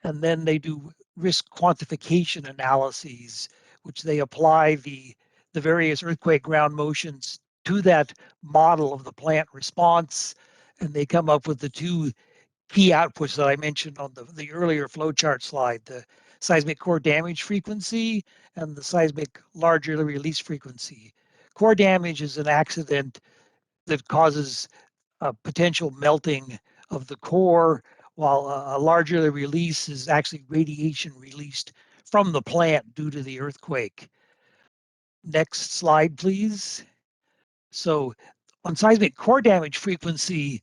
and then they do risk quantification analyses, which they apply the various earthquake ground motions to that model of the plant response, and they come up with the two key outputs that I mentioned on the earlier flowchart slide, the seismic core damage frequency and the seismic large early release frequency. Core damage is an accident that causes a potential melting of the core, while a large early release is actually radiation released from the plant due to the earthquake. Next slide, please. So on seismic core damage frequency,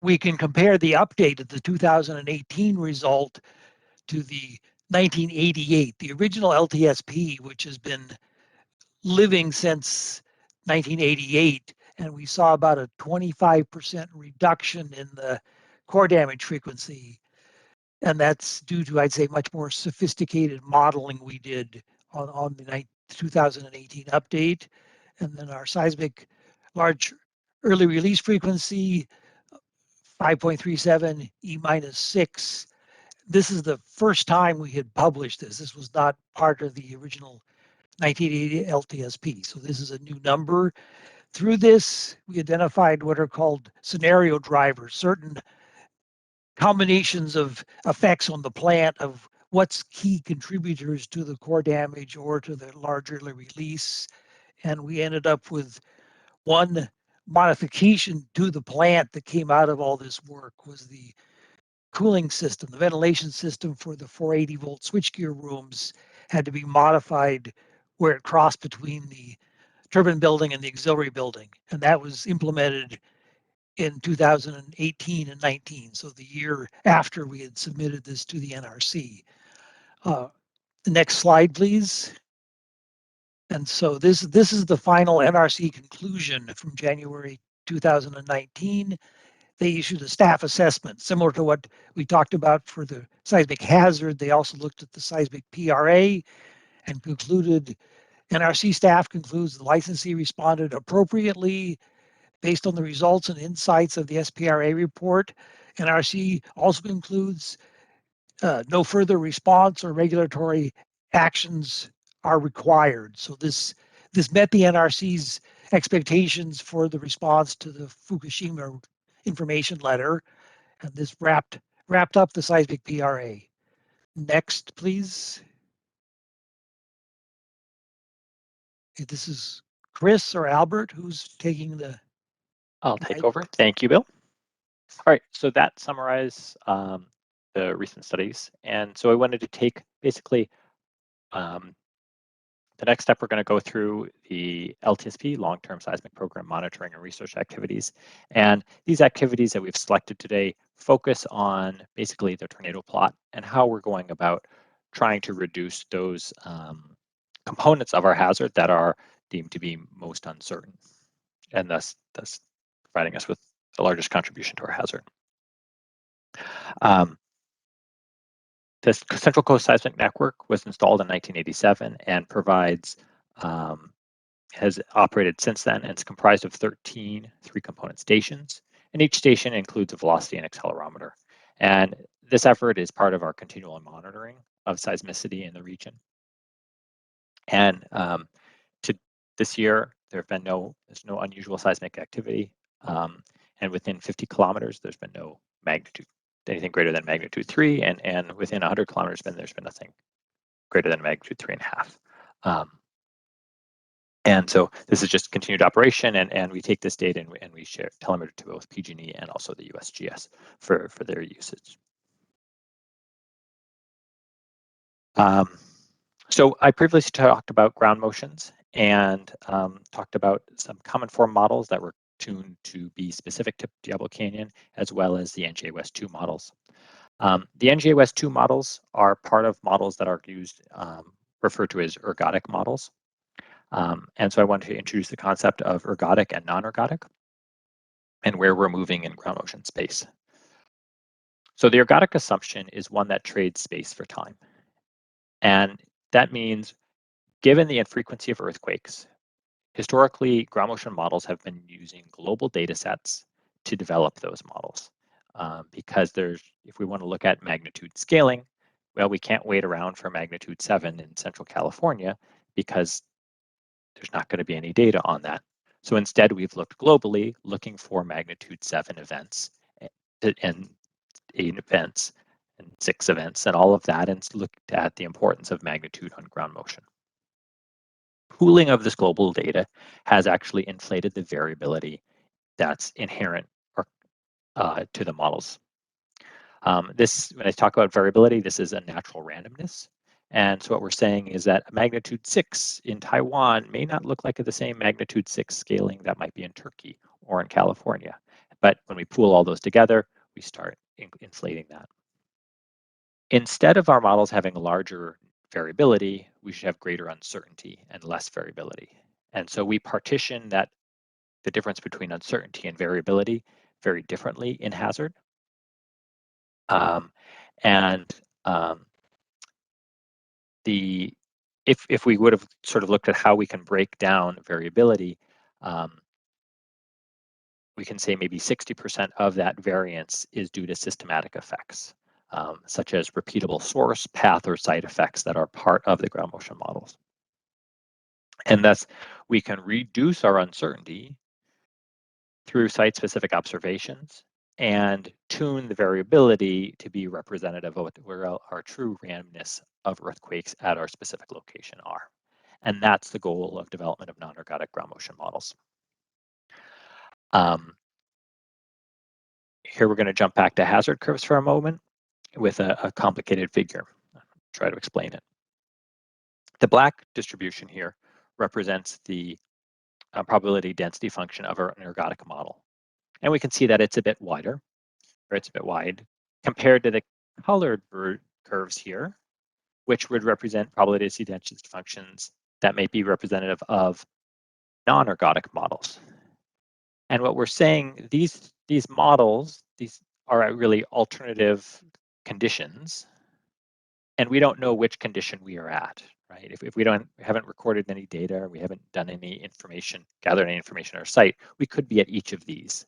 we can compare the update of the 2018 result to the 1988, the original LTSP, which has been living since 1988. And we saw about a 25% reduction in the core damage frequency. And that's due to, I'd say, much more sophisticated modeling we did on the 2018 update. And then our seismic large early release frequency, 5.37 E-6. This is the first time we had published this. This was not part of the original 1980 LTSP. So this is a new number. Through this, we identified what are called scenario drivers, certain combinations of effects on the plant of what's key contributors to the core damage or to the large early release. And we ended up with one modification to the plant that came out of all this work was the cooling system. The ventilation system for the 480 volt switchgear rooms had to be modified where it crossed between the turbine building and the auxiliary building. And that was implemented in 2018 and 19, so the year after we had submitted this to the NRC. The next slide, please. And so this is the final NRC conclusion from January 2019. They issued a staff assessment similar to what we talked about for the seismic hazard. They also looked at the seismic PRA and concluded, NRC staff concludes the licensee responded appropriately based on the results and insights of the SPRA report. NRC also concludes no further response or regulatory actions are required. So this met the NRC's expectations for the response to the Fukushima information letter, and this wrapped up the seismic PRA. Next, please. This is Chris or Albert who's taking the. I'll take over. Thank you, Bill. All right, so that summarizes the recent studies. And so I wanted to take basically the next step. We're going to go through the LTSP, long-term seismic program monitoring and research activities. And these activities that we've selected today focus on basically the tornado plot and how we're going about trying to reduce those components of our hazard that are deemed to be most uncertain, and thus providing us with the largest contribution to our hazard. The Central Coast Seismic Network was installed in 1987 and provides, has operated since then, and it's comprised of 13 three-component stations, and each station includes a velocity and accelerometer. And this effort is part of our continual monitoring of seismicity in the region. And to this year, there's no unusual seismic activity, and within 50 kilometers, there's been no magnitude, anything greater than magnitude 3, and within 100 kilometers, there's been nothing greater than magnitude 3.5. And so this is just continued operation, and we take this data and we share telemetry to both PG&E and also the USGS for their usage. So I previously talked about ground motions and talked about some common form models that were tuned to be specific to Diablo Canyon, as well as the NGA West 2 models. The NGA West 2 models are part of models that are used, referred to as ergodic models. And so I wanted to introduce the concept of ergodic and non-ergodic and where we're moving in ground motion space. So the ergodic assumption is one that trades space for time. And that means, given the infrequency of earthquakes, historically, ground motion models have been using global data sets to develop those models. Because if we want to look at magnitude scaling, well, we can't wait around for magnitude 7 in Central California because there's not going to be any data on that. So instead, we've looked globally, looking for magnitude 7 events and 8 events and 6 events and all of that, and looked at the importance of magnitude on ground motion. Pooling of this global data has actually inflated the variability that's inherent to the models. When I talk about variability, this is a natural randomness. And so what we're saying is that a magnitude 6 in Taiwan may not look like the same magnitude 6 scaling that might be in Turkey or in California. But when we pool all those together, we start inflating that. Instead of our models having larger variability, we should have greater uncertainty and less variability. And so we partition the difference between uncertainty and variability very differently in hazard. If we would have sort of looked at how we can break down variability, we can say maybe 60% of that variance is due to systematic effects, such as repeatable source, path, or site effects that are part of the ground motion models. And thus, we can reduce our uncertainty through site-specific observations and tune the variability to be representative of where our true randomness of earthquakes at our specific location are. And that's the goal of development of non-ergodic ground motion models. Here we're going to jump back to hazard curves for a moment with a complicated figure. I'll try to explain it. The black distribution here represents the probability density function of an ergodic model. And we can see that it's a bit wider, or it's a bit wide, compared to the colored curves here, which would represent probability density functions that may be representative of non-ergodic models. And what we're saying, these models, these are really alternative conditions, and we don't know which condition we are at, right? If we haven't recorded any data, or we haven't done any information, gathered any information on our site, we could be at each of these.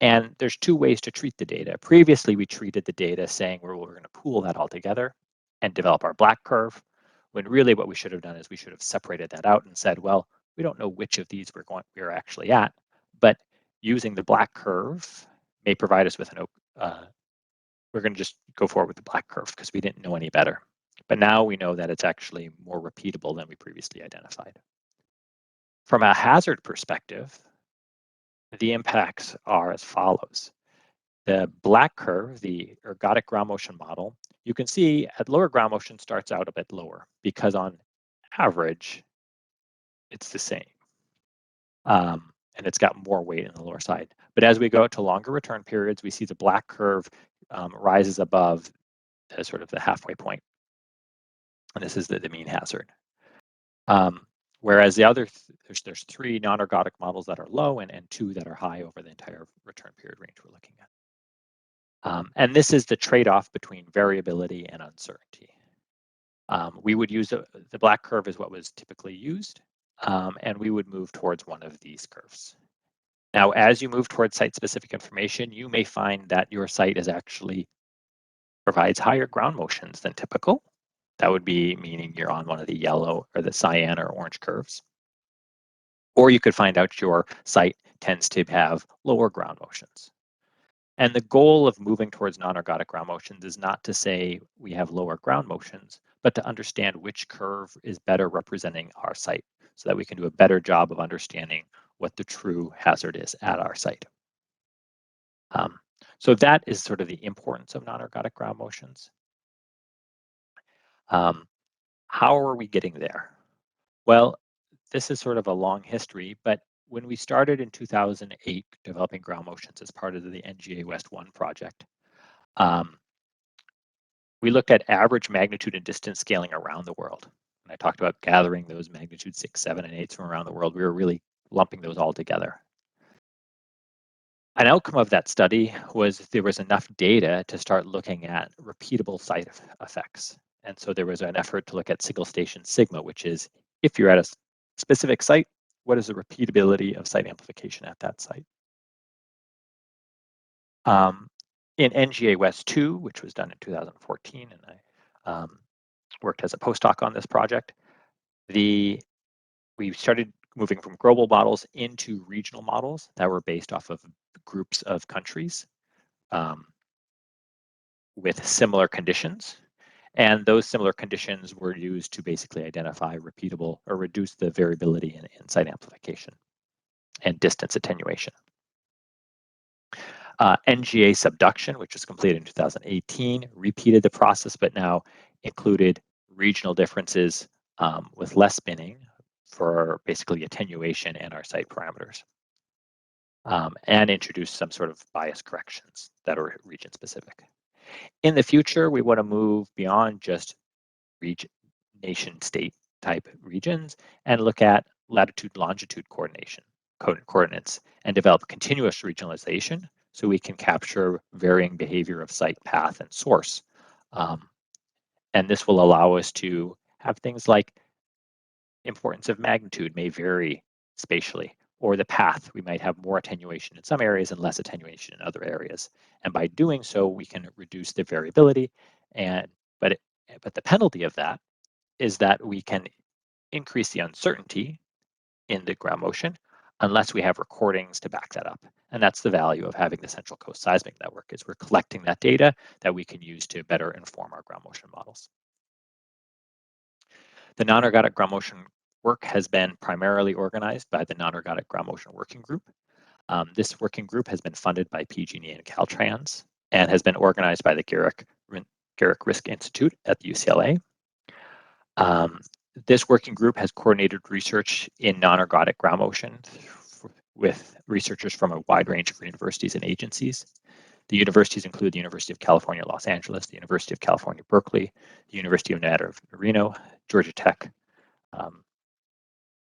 And there's 2 ways to treat the data. Previously, we treated the data saying we're going to pool that all together and develop our black curve, when really what we should have done is we should have separated that out and said, well, we don't know which of these we're actually at, but using the black curve may provide us with we're going to just go forward with the black curve because we didn't know any better. But now we know that it's actually more repeatable than we previously identified. From a hazard perspective, the impacts are as follows. The black curve, the ergodic ground motion model, you can see at lower ground motion starts out a bit lower because on average, it's the same. And it's got more weight in the lower side. But as we go to longer return periods, we see the black curve rises above sort of the halfway point. And this is the mean hazard. Whereas the other, there's 3 non-ergodic models that are low and 2 that are high over the entire return period range we're looking at. And this is the trade-off between variability and uncertainty. We would use the black curve is what was typically used, and we would move towards one of these curves. Now, as you move towards site-specific information, you may find that your site is actually provides higher ground motions than typical. That would be meaning you're on one of the yellow or the cyan or orange curves. Or you could find out your site tends to have lower ground motions. And the goal of moving towards non-ergodic ground motions is not to say we have lower ground motions, but to understand which curve is better representing our site so that we can do a better job of understanding what the true hazard is at our site. So that is sort of the importance of non-ergodic ground motions. How are we getting there? Well, this is sort of a long history, but when we started in 2008 developing ground motions as part of the NGA West 1 project, we looked at average magnitude and distance scaling around the world. And I talked about gathering those magnitude 6, 7, and 8s from around the world. We were really lumping those all together. An outcome of that study was there was enough data to start looking at repeatable site effects. And so there was an effort to look at single station sigma, which is if you're at a specific site, what is the repeatability of site amplification at that site? In NGA West 2, which was done in 2014, and I worked as a postdoc on this project, we started moving from global models into regional models that were based off of groups of countries. with similar conditions. And those similar conditions were used to basically identify repeatable or reduce the variability in site amplification and distance attenuation. NGA subduction, which was completed in 2018, repeated the process, but now included regional differences with less spinning for basically attenuation and our site parameters, and introduced some sort of bias corrections that are region specific. In the future, we want to move beyond just nation state type regions and look at latitude longitude coordinates and develop continuous regionalization so we can capture varying behavior of site, path, and source. And this will allow us to have things like importance of magnitude may vary spatially, or the path, we might have more attenuation in some areas and less attenuation in other areas. And by doing so, we can reduce the variability. But the penalty of that is that we can increase the uncertainty in the ground motion unless we have recordings to back that up. And that's the value of having the Central Coast Seismic Network, is we're collecting that data that we can use to better inform our ground motion models. The non-ergodic ground motion work has been primarily organized by the Non-Ergodic Ground Motion Working Group. This working group has been funded by PG&E and Caltrans and has been organized by the Garrick Risk Institute at the UCLA. This working group has coordinated research in non-ergodic ground motion with researchers from a wide range of universities and agencies. The universities include the University of California, Los Angeles, the University of California, Berkeley, the University of Nevada, Reno, Georgia Tech,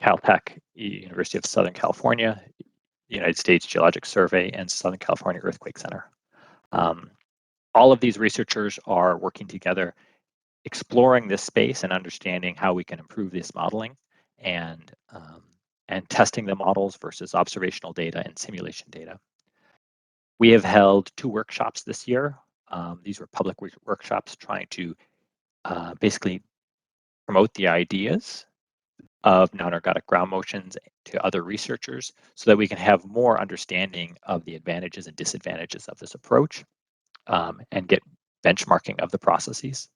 Caltech, University of Southern California, the United States Geologic Survey, and Southern California Earthquake Center. All of these researchers are working together, exploring this space and understanding how we can improve this modeling and testing the models versus observational data and simulation data. We have held 2 workshops this year. These were public workshops trying to basically promote the ideas of non-ergodic ground motions to other researchers so that we can have more understanding of the advantages and disadvantages of this approach and get benchmarking of the processes.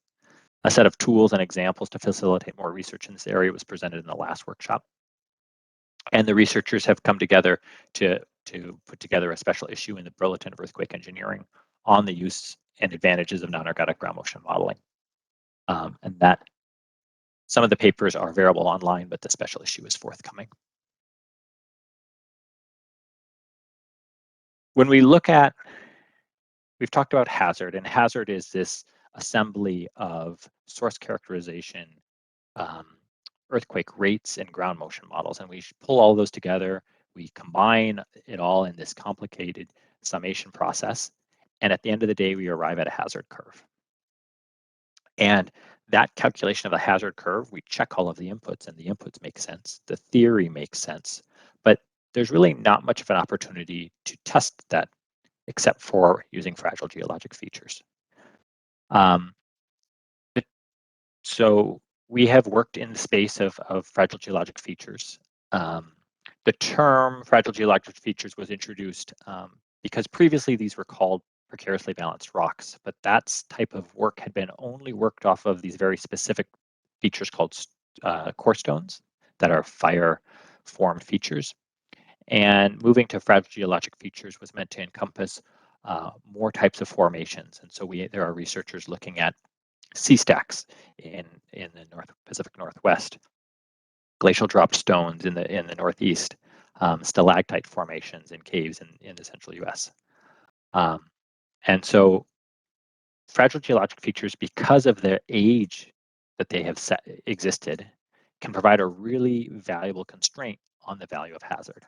A set of tools and examples to facilitate more research in this area was presented in the last workshop. And the researchers have come together to put together a special issue in the Bulletin of Earthquake Engineering on the use and advantages of non-ergodic ground motion modeling. And that some of the papers are available online, but the special issue is forthcoming. When we look at, we've talked about hazard, and hazard is this assembly of source characterization, earthquake rates, and ground motion models. And we pull all those together. We combine it all in this complicated summation process. And at the end of the day, we arrive at a hazard curve. And that calculation of a hazard curve, we check all of the inputs, and the inputs make sense. The theory makes sense. But there's really not much of an opportunity to test that except for using fragile geologic features. So we have worked in the space of fragile geologic features. The term fragile geologic features was introduced because previously these were called precariously balanced rocks, but that type of work had been only worked off of these very specific features called core stones that are fire formed features. And moving to fragile geologic features was meant to encompass more types of formations. And so there are researchers looking at sea stacks in the Pacific Northwest, glacial dropped stones in the Northeast, stalactite formations in caves in the central US. And so fragile geologic features, because of their age that they have existed, can provide a really valuable constraint on the value of hazard.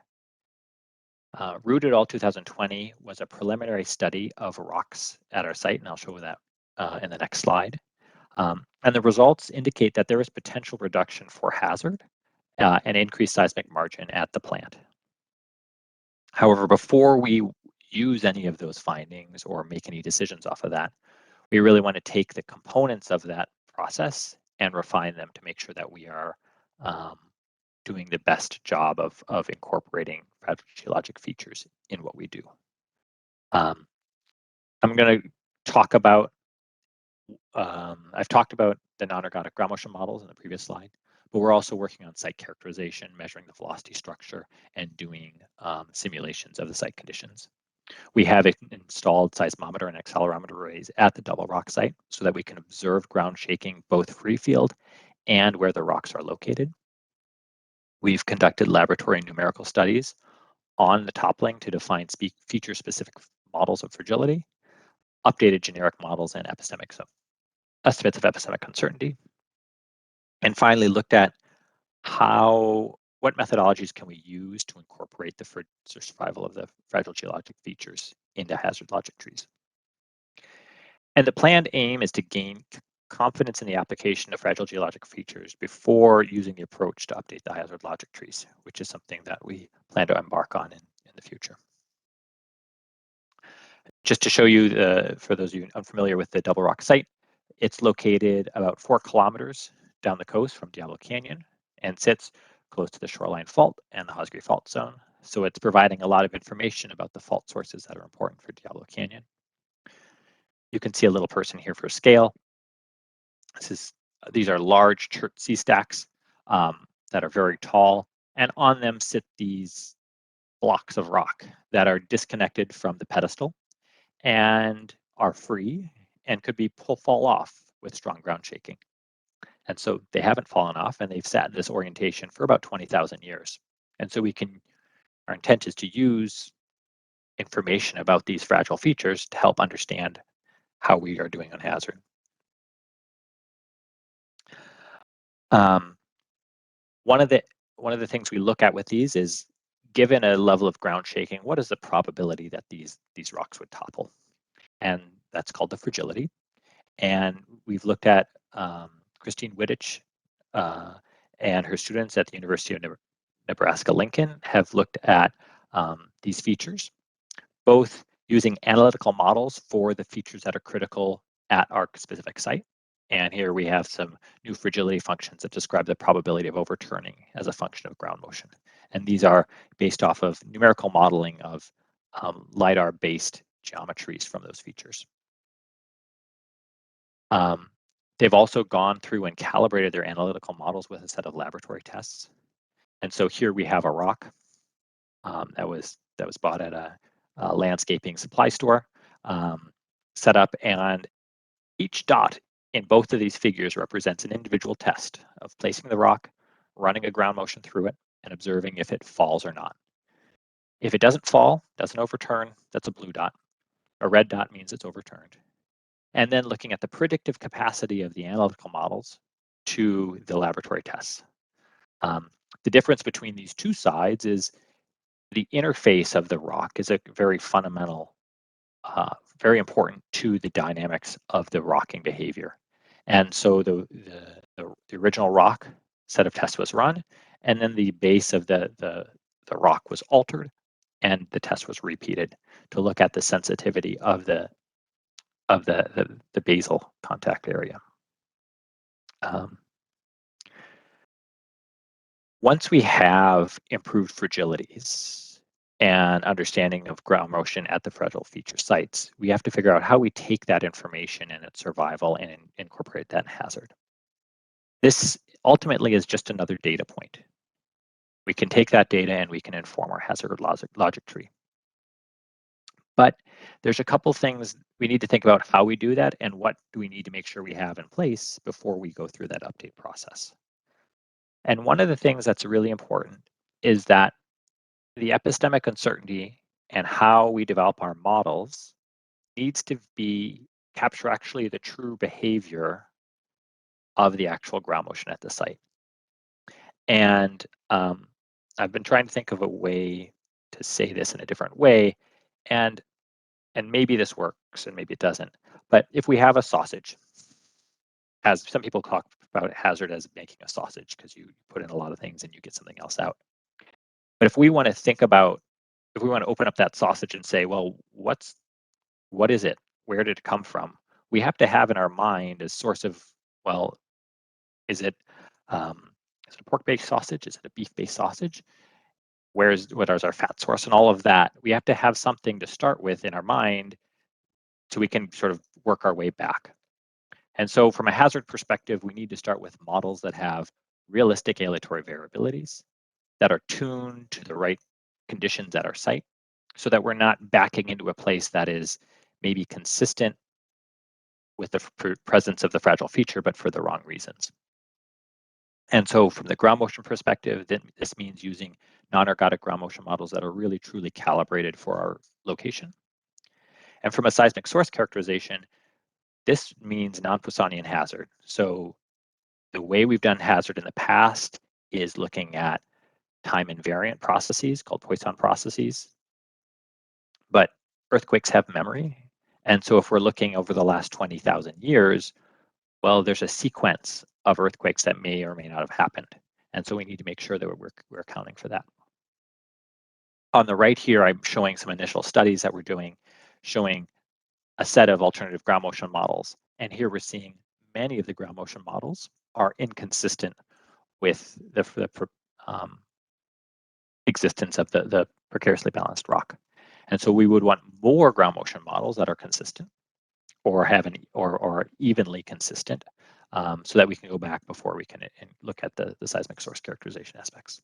Root et al. 2020 was a preliminary study of rocks at our site, and I'll show that in the next slide. And the results indicate that there is potential reduction for hazard and increased seismic margin at the plant. However, before we use any of those findings or make any decisions off of that, we really want to take the components of that process and refine them to make sure that we are doing the best job of incorporating fragile geologic features in what we do. I'm going to talk about, I've talked about the non-ergodic ground motion models in the previous slide, but we're also working on site characterization, measuring the velocity structure, and doing simulations of the site conditions. We have installed seismometer and accelerometer arrays at the Double Rock site so that we can observe ground shaking both free field and where the rocks are located. We've conducted laboratory numerical studies on the toppling to define feature-specific models of fragility, updated generic models and estimates of epistemic uncertainty, and finally looked at what methodologies can we use to incorporate the survival of the fragile geologic features into hazard logic trees. And the planned aim is to gain confidence in the application of fragile geologic features before using the approach to update the hazard logic trees, which is something that we plan to embark on in the future. Just to show you, for those of you unfamiliar with the Double Rock site, it's located about 4 kilometers down the coast from Diablo Canyon and sits close to the shoreline fault and the Hosgary fault zone. So it's providing a lot of information about the fault sources that are important for Diablo Canyon. You can see a little person here for scale. These are large chert sea stacks that are very tall, and on them sit these blocks of rock that are disconnected from the pedestal and are free and could fall off with strong ground shaking. And so they haven't fallen off, and they've sat in this orientation for about 20,000 years. And so our intent is to use information about these fragile features to help understand how we are doing on hazard. One of the things we look at with these is, given a level of ground shaking, what is the probability that these rocks would topple? And that's called the fragility. And we've looked at Christine Wittich and her students at the University of Nebraska-Lincoln have looked at these features, both using analytical models for the features that are critical at our specific site. And here we have some new fragility functions that describe the probability of overturning as a function of ground motion. And these are based off of numerical modeling of LiDAR-based geometries from those features. They've also gone through and calibrated their analytical models with a set of laboratory tests. And so here we have a rock that was bought at a landscaping supply store, set up, and each dot in both of these figures represents an individual test of placing the rock, running a ground motion through it, and observing if it falls or not. If it doesn't fall, doesn't overturn, that's a blue dot. A red dot means it's overturned. And then looking at the predictive capacity of the analytical models to the laboratory tests. The difference between these two sides is the interface of the rock is a very fundamental, very important to the dynamics of the rocking behavior. And so the original rock set of tests was run, and then the base of the rock was altered, and the test was repeated to look at the sensitivity of the basal contact area. Once we have improved fragilities and understanding of ground motion at the fragile feature sites, we have to figure out how we take that information and its survival and incorporate that in hazard. This ultimately is just another data point. We can take that data and we can inform our hazard logic tree. But there's a couple things we need to think about how we do that and what do we need to make sure we have in place before we go through that update process. And one of the things that's really important is that the epistemic uncertainty and how we develop our models needs to capture actually the true behavior of the actual ground motion at the site. And I've been trying to think of a way to say this in a different way, and maybe this works and maybe it doesn't. But if we have a sausage, as some people talk about hazard as making a sausage because you put in a lot of things and you get something else out. But if we want to think about, if we want to open up that sausage and say, well, what is it? Where did it come from? We have to have in our mind a source of, well, is it a pork-based sausage? Is it a beef-based sausage? What is our fat source and all of that? We have to have something to start with in our mind so we can sort of work our way back. And so from a hazard perspective, we need to start with models that have realistic aleatory variabilities that are tuned to the right conditions at our site so that we're not backing into a place that is maybe consistent with the presence of the fragile feature, but for the wrong reasons. And so from the ground motion perspective, this means using non-ergodic ground motion models that are really truly calibrated for our location. And from a seismic source characterization, this means non-Poissonian hazard. So the way we've done hazard in the past is looking at time invariant processes called Poisson processes. But earthquakes have memory. And so if we're looking over the last 20,000 years, well, there's a sequence of earthquakes that may or may not have happened. And so we need to make sure that we're accounting for that. On the right here, I'm showing some initial studies that we're doing, showing a set of alternative ground motion models. And here we're seeing many of the ground motion models are inconsistent with the existence of the precariously balanced rock. And so we would want more ground motion models that are consistent or have or evenly consistent, so that we can go back before we can look at the seismic source characterization aspects.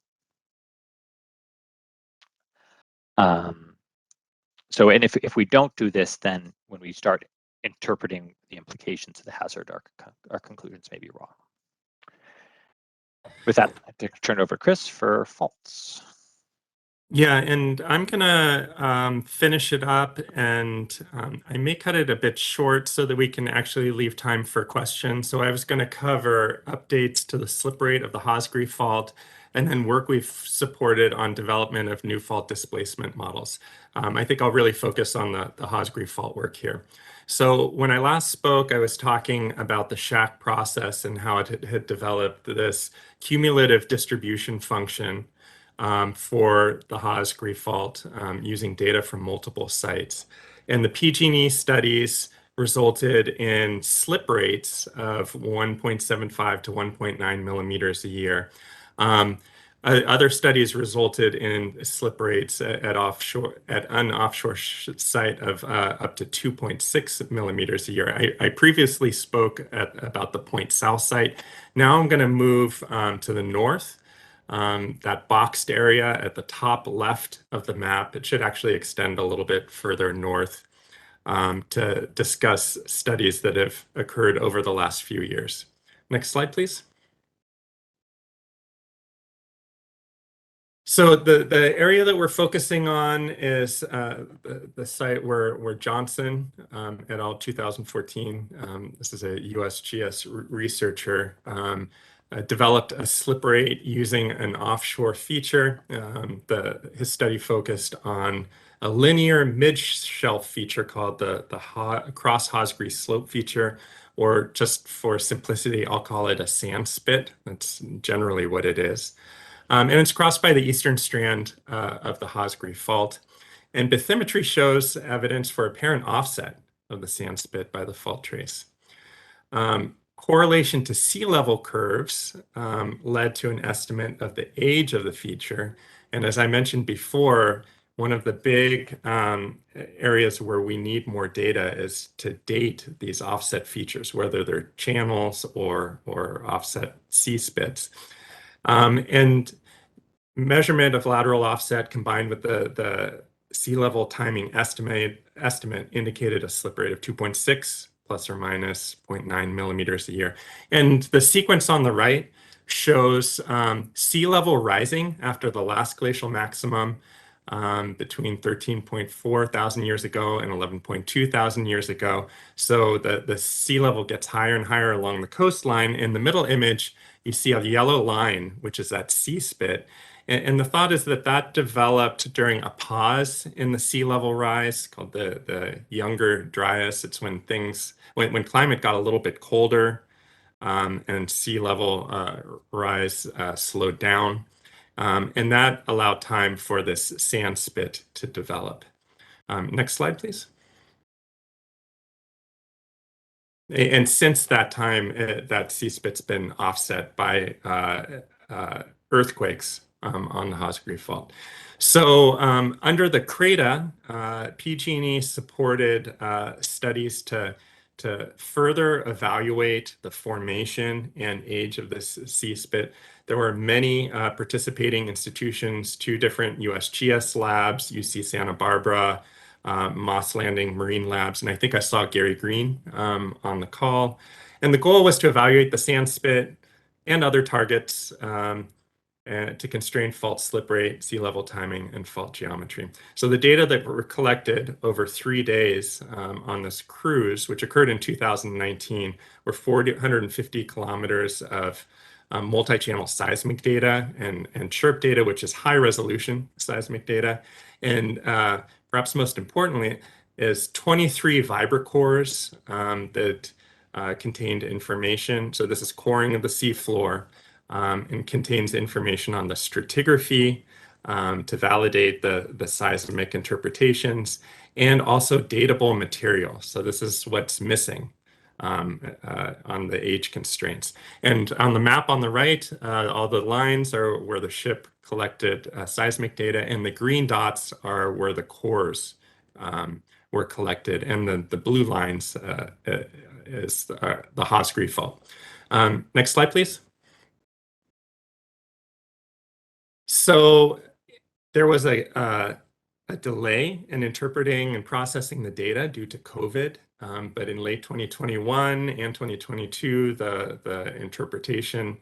So, and if we don't do this, then when we start interpreting the implications of the hazard, our conclusions may be wrong. With that, I turn it over to Chris for faults. Yeah, and I'm gonna finish it up, and I may cut it a bit short so that we can actually leave time for questions. So I was going to cover updates to the slip rate of the Hosgri fault, and then work we've supported on development of new fault displacement models. I think I'll really focus on the Hosgri fault work here. So when I last spoke, I was talking about the SHAC process and how it had developed this cumulative distribution function for the Hosgri fault using data from multiple sites. And the PG&E studies resulted in slip rates of 1.75 to 1.9 millimeters a year. Other studies resulted in slip rates at an offshore site of up to 2.6 millimeters a year. I previously spoke about the Point South site. Now I'm going to move to the north. That boxed area at the top left of the map, it should actually extend a little bit further north to discuss studies that have occurred over the last few years. Next slide, please. So the area that we're focusing on is the site where Johnson et al. 2014, this is a USGS researcher, developed a slip rate using an offshore feature. His study focused on a linear mid-shelf feature called the cross-Hosgri slope feature, or just for simplicity, I'll call it a sand spit. That's generally what it is. And it's crossed by the eastern strand of the Hosgri fault. And bathymetry shows evidence for apparent offset of the sand spit by the fault trace. Correlation to sea level curves led to an estimate of the age of the feature. And as I mentioned before, one of the big areas where we need more data is to date these offset features, whether they're channels or offset sea spits. And measurement of lateral offset combined with the sea level timing estimate indicated a slip rate of 2.6 plus or minus 0.9 millimeters a year. And the sequence on the right shows sea level rising after the last glacial maximum between 13.4 thousand years ago and 11.2 thousand years ago. So the sea level gets higher and higher along the coastline. In the middle image, you see a yellow line, which is that sea spit. And the thought is that developed during a pause in the sea level rise called the Younger Dryas. It's when when climate got a little bit colder and sea level rise slowed down. And that allowed time for this sand spit to develop. Next slide, please. And since that time, that sea spit's been offset by earthquakes on the Hosgri Fault. So under the CRADA, PG&E supported studies to further evaluate the formation and age of this sea spit. There were many participating institutions, 2 different USGS labs, UC Santa Barbara, Moss Landing Marine Labs, and I think I saw Gary Green on the call. And the goal was to evaluate the sand spit and other targets to constrain fault slip rate, sea level timing, and fault geometry. So the data that were collected over 3 days on this cruise, which occurred in 2019, were 450 kilometers of multi-channel seismic data and CHIRP data, which is high resolution seismic data. And perhaps most importantly is 23 vibrocores that contained information. So this is coring of the sea floor. And contains information on the stratigraphy to validate the seismic interpretations, and also datable material. So this is what's missing on the age constraints. And on the map on the right, all the lines are where the ship collected seismic data, and the green dots are where the cores were collected, and the blue lines is the Hosgri Fault. Next slide, please. So there was a delay in interpreting and processing the data due to COVID, but in late 2021 and 2022, the interpretation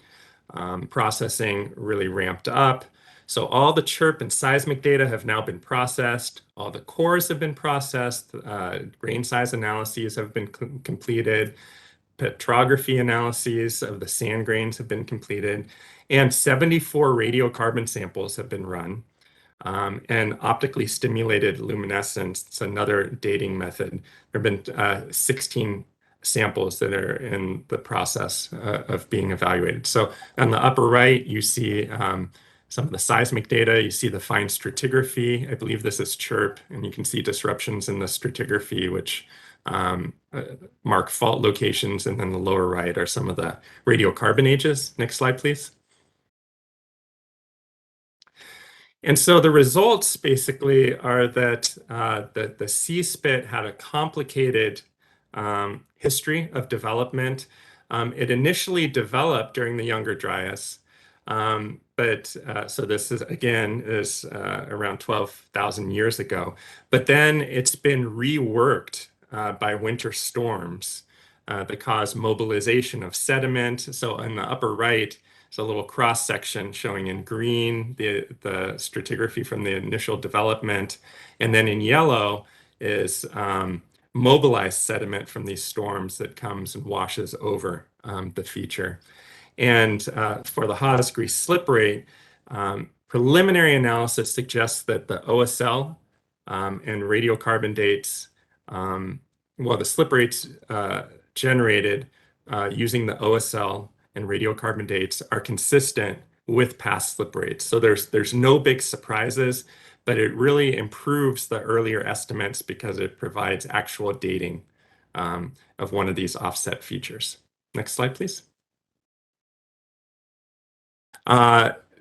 processing really ramped up. So all the CHIRP and seismic data have now been processed. All the cores have been processed. Grain size analyses have been completed. Petrography analyses of the sand grains have been completed, and 74 radiocarbon samples have been run. And optically stimulated luminescence, it's another dating method. There have been 16 samples that are in the process of being evaluated. So on the upper right, you see some of the seismic data. You see the fine stratigraphy. I believe this is CHIRP, and you can see disruptions in the stratigraphy, which mark fault locations, and then the lower right are some of the radiocarbon ages. Next slide, please. And so the results basically are that the sea spit had a complicated history of development. It initially developed during the Younger Dryas, so this is again around 12,000 years ago. But then it's been reworked by winter storms that cause mobilization of sediment. So in the upper right, it's a little cross section showing in green the stratigraphy from the initial development, and then in yellow is mobilized sediment from these storms that comes and washes over the feature. And for the Hosgri slip rate, preliminary analysis suggests that the OSL and radiocarbon dates, well, the slip rates generated using the OSL and radiocarbon dates are consistent with past slip rates. So there's no big surprises, but it really improves the earlier estimates because it provides actual dating of one of these offset features. Next slide, please.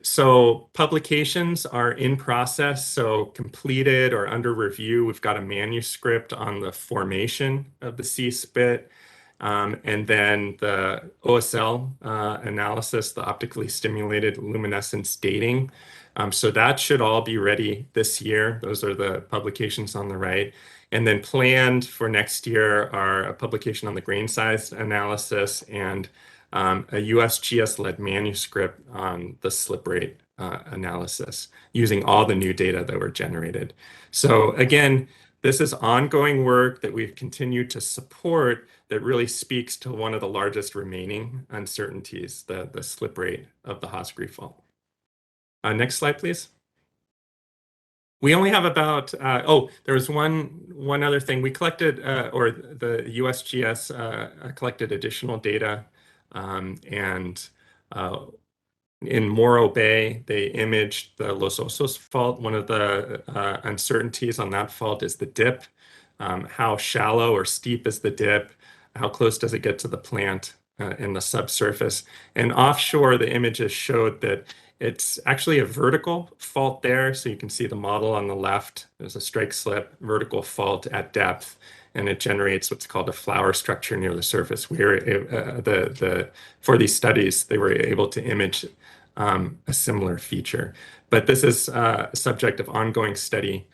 So publications are in process, so completed or under review. We've got a manuscript on the formation of the sea spit, and then the OSL analysis, the optically stimulated luminescence dating. So that should all be ready this year. Those are the publications on the right. And then planned for next year are a publication on the grain size analysis and a USGS-led manuscript on the slip rate analysis using all the new data that were generated. So again, this is ongoing work that we've continued to support that really speaks to one of the largest remaining uncertainties, the slip rate of the Hosgri Fault. Next slide, please. We only have about, there was one other thing. We collected, or the USGS collected additional data, and in Morro Bay, they imaged the Los Osos Fault. One of the uncertainties on that fault is the dip. How shallow or steep is the dip? How close does it get to the plant in the subsurface? And offshore, the images showed that It's actually a vertical fault there. So you can see the model on the left. There's a strike slip vertical fault at depth, and it generates what's called a flower structure near the surface. We were for these studies, they were able to image a similar feature. But this is a subject of ongoing study.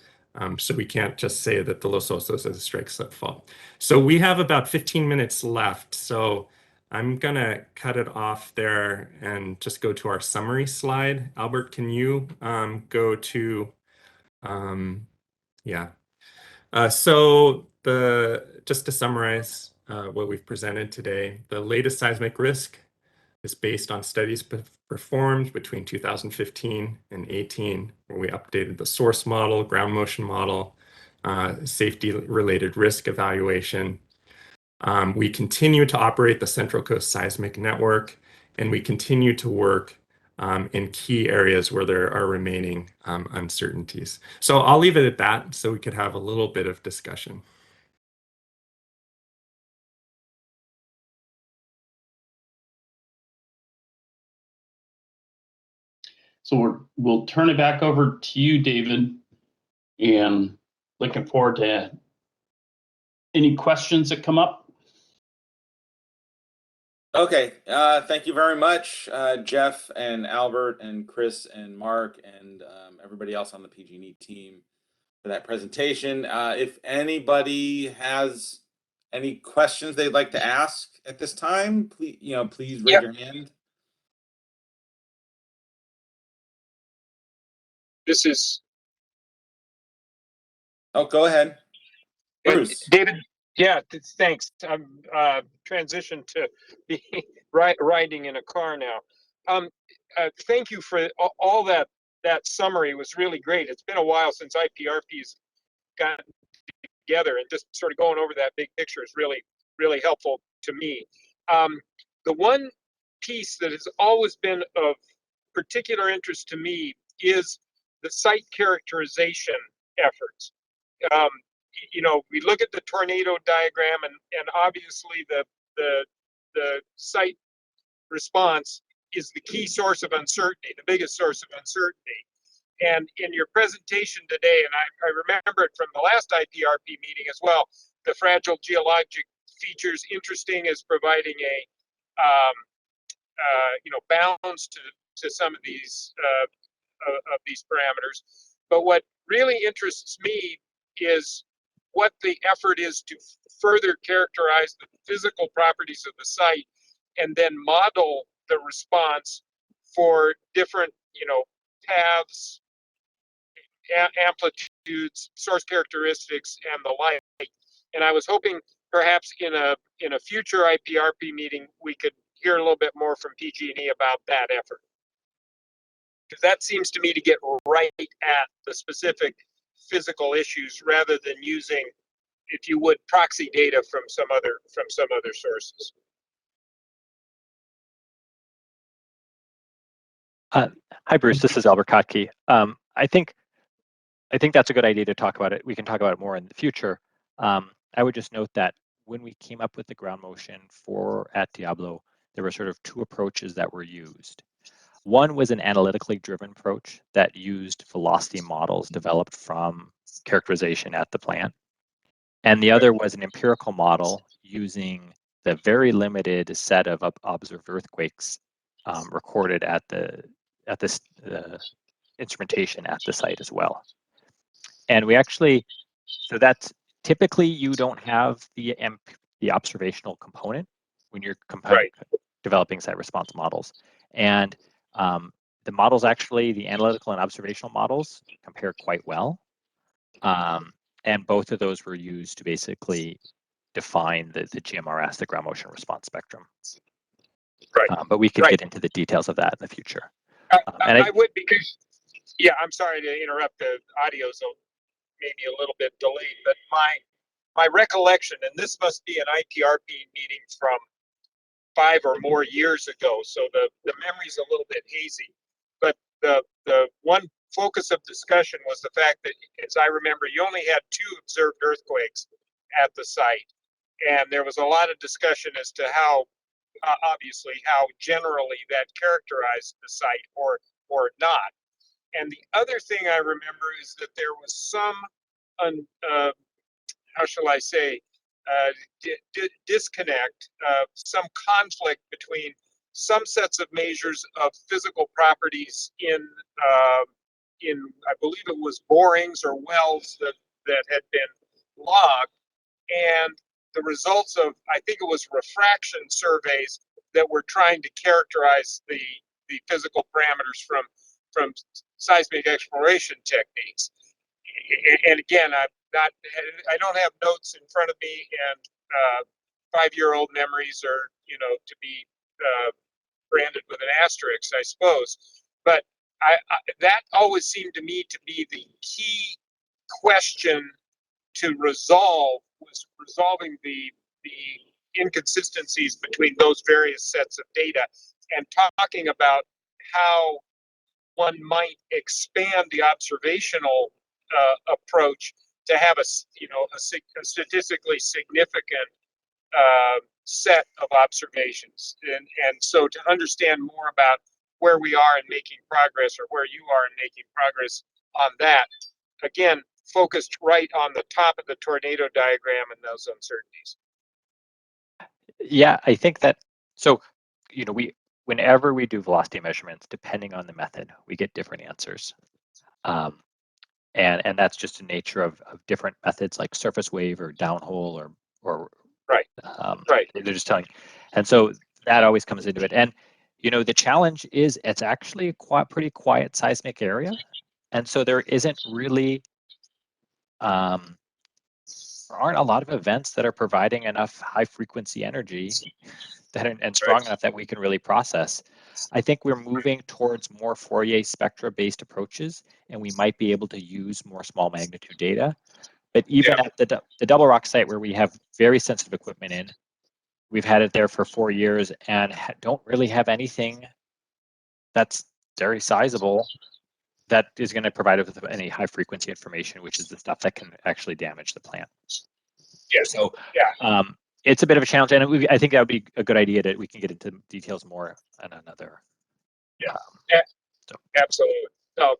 So we can't just say that the Los Osos is a strike slip fault. So we have about 15 minutes left. So I'm gonna cut it off there and just go to our summary slide. Albert, can you go to, yeah. So just to summarize what we've presented today, the latest seismic risk is based on studies performed between 2015 and 18, where we updated the source model, ground motion model, safety-related risk evaluation. We continue to operate the Central Coast Seismic Network, and we continue to work in key areas where there are remaining uncertainties. So I'll leave it at that so we could have a little bit of discussion. So we'll turn it back over to you, David, and looking forward to any questions that come up. Okay, thank you very much, Jeff and Albert and Chris and Mark and everybody else on the PG&E team for that presentation. If anybody has any questions they'd like to ask at this time, please raise your hand. This is Oh, go ahead, Bruce. David. Yeah, thanks. I'm transitioned to be riding in a car now. Thank you for all that. That summary was really great. It's been a while since IPRP's gotten together, and just sort of going over that big picture is really, really helpful to me. The one piece that has always been of particular interest to me is the site characterization efforts. We look at the tornado diagram, and obviously the site response is the key source of uncertainty, the biggest source of uncertainty. And in your presentation today, and I remember it from the last IPRP meeting as well, the fragile geologic features interesting as providing a bounds to some of these parameters. But what really interests me is what the effort is to further characterize the physical properties of the site and then model the response for different, paths, amplitudes, source characteristics, and the like. And I was hoping perhaps in a future IPRP meeting we could hear a little bit more from PG&E about that effort, because that seems to me to get right at the specific physical issues rather than using, if you would, proxy data from some other sources. Hi, Bruce. This is Albert Kotke. I think that's a good idea to talk about it. We can talk about it more in the future. I would just note that when we came up with the ground motion at Diablo, there were sort of two approaches that were used. One was an analytically driven approach that used velocity models developed from characterization at the plant. And the other was an empirical model using the very limited set of observed earthquakes recorded at the instrumentation at the site as well. And so that's typically you don't have the observational component when you're developing site response models. And the models actually, the analytical and observational models compare quite well. And both of those were used to basically define the GMRS, the ground motion response spectrum. Right. But we could get into the details of that in the future. I would, because, yeah, I'm sorry to interrupt. The audio's maybe a little bit delayed, but my recollection, and this must be an IPRP meeting from 5 or more years ago, so the memory's a little bit hazy. But the one focus of discussion was the fact that, as I remember, you only had 2 observed earthquakes at the site, and there was a lot of discussion as to how, obviously, how generally that characterized the site, or or not. And the other thing I remember is that there was some, how shall I say, disconnect, some conflict between some sets of measures of physical properties in I believe it was borings or wells that had been logged, and the results of, I think it was refraction surveys that were trying to characterize the physical parameters from seismic exploration techniques. And again, I don't have notes in front of me, and 5-year-old memories are, to be branded with an asterisk, I suppose. But that always seemed to me to be the key question to resolve, was resolving the inconsistencies between those various sets of data, and talking about how one might expand the observational approach to have a statistically significant set of observations, and so to understand more about where we are in making progress, or where you are in making progress on that, again focused right on the top of the tornado diagram and those uncertainties. Yeah, I think that, so, whenever we do velocity measurements, depending on the method, we get different answers. And that's just the nature of different methods like surface wave or downhole or right. They're just telling. And so that always comes into it. And, the challenge is it's actually a pretty quiet seismic area. And so there isn't really, there aren't a lot of events that are providing enough high frequency energy and strong enough that we can really process. I think we're moving towards more Fourier spectra based approaches, and we might be able to use more small magnitude data. But even at the Double Rock site, where we have very sensitive equipment in, we've had it there for 4 years and don't really have anything that's very sizable that is going to provide us with any high frequency information, which is the stuff that can actually damage the plant. Yes. So it's a bit of a challenge, and I think that would be a good idea that we can get into details more on another. Absolutely. So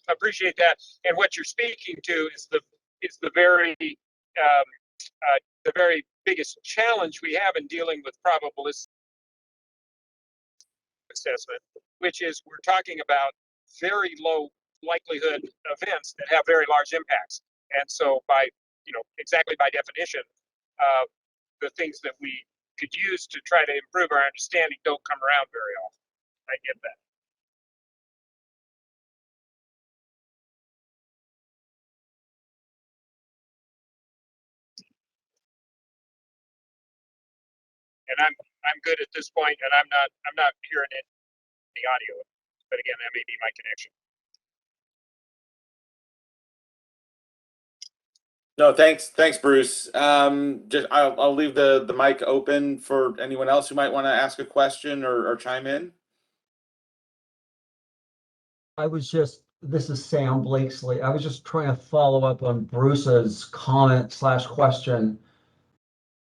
appreciate that. And what you're speaking to is the very biggest challenge we have in dealing with probabilistic assessment, which is we're talking about very low likelihood events that have very large impacts. And so exactly by definition, the things that we could use to try to improve our understanding don't come around very often. I get that. And I'm good at this point, and I'm not hearing it in the audio. But again, that may be my connection. No, thanks, Bruce. I'll leave the mic open for anyone else who might want to ask a question or chime in. This is Sam Blakesley. I was just trying to follow up on Bruce's comment/question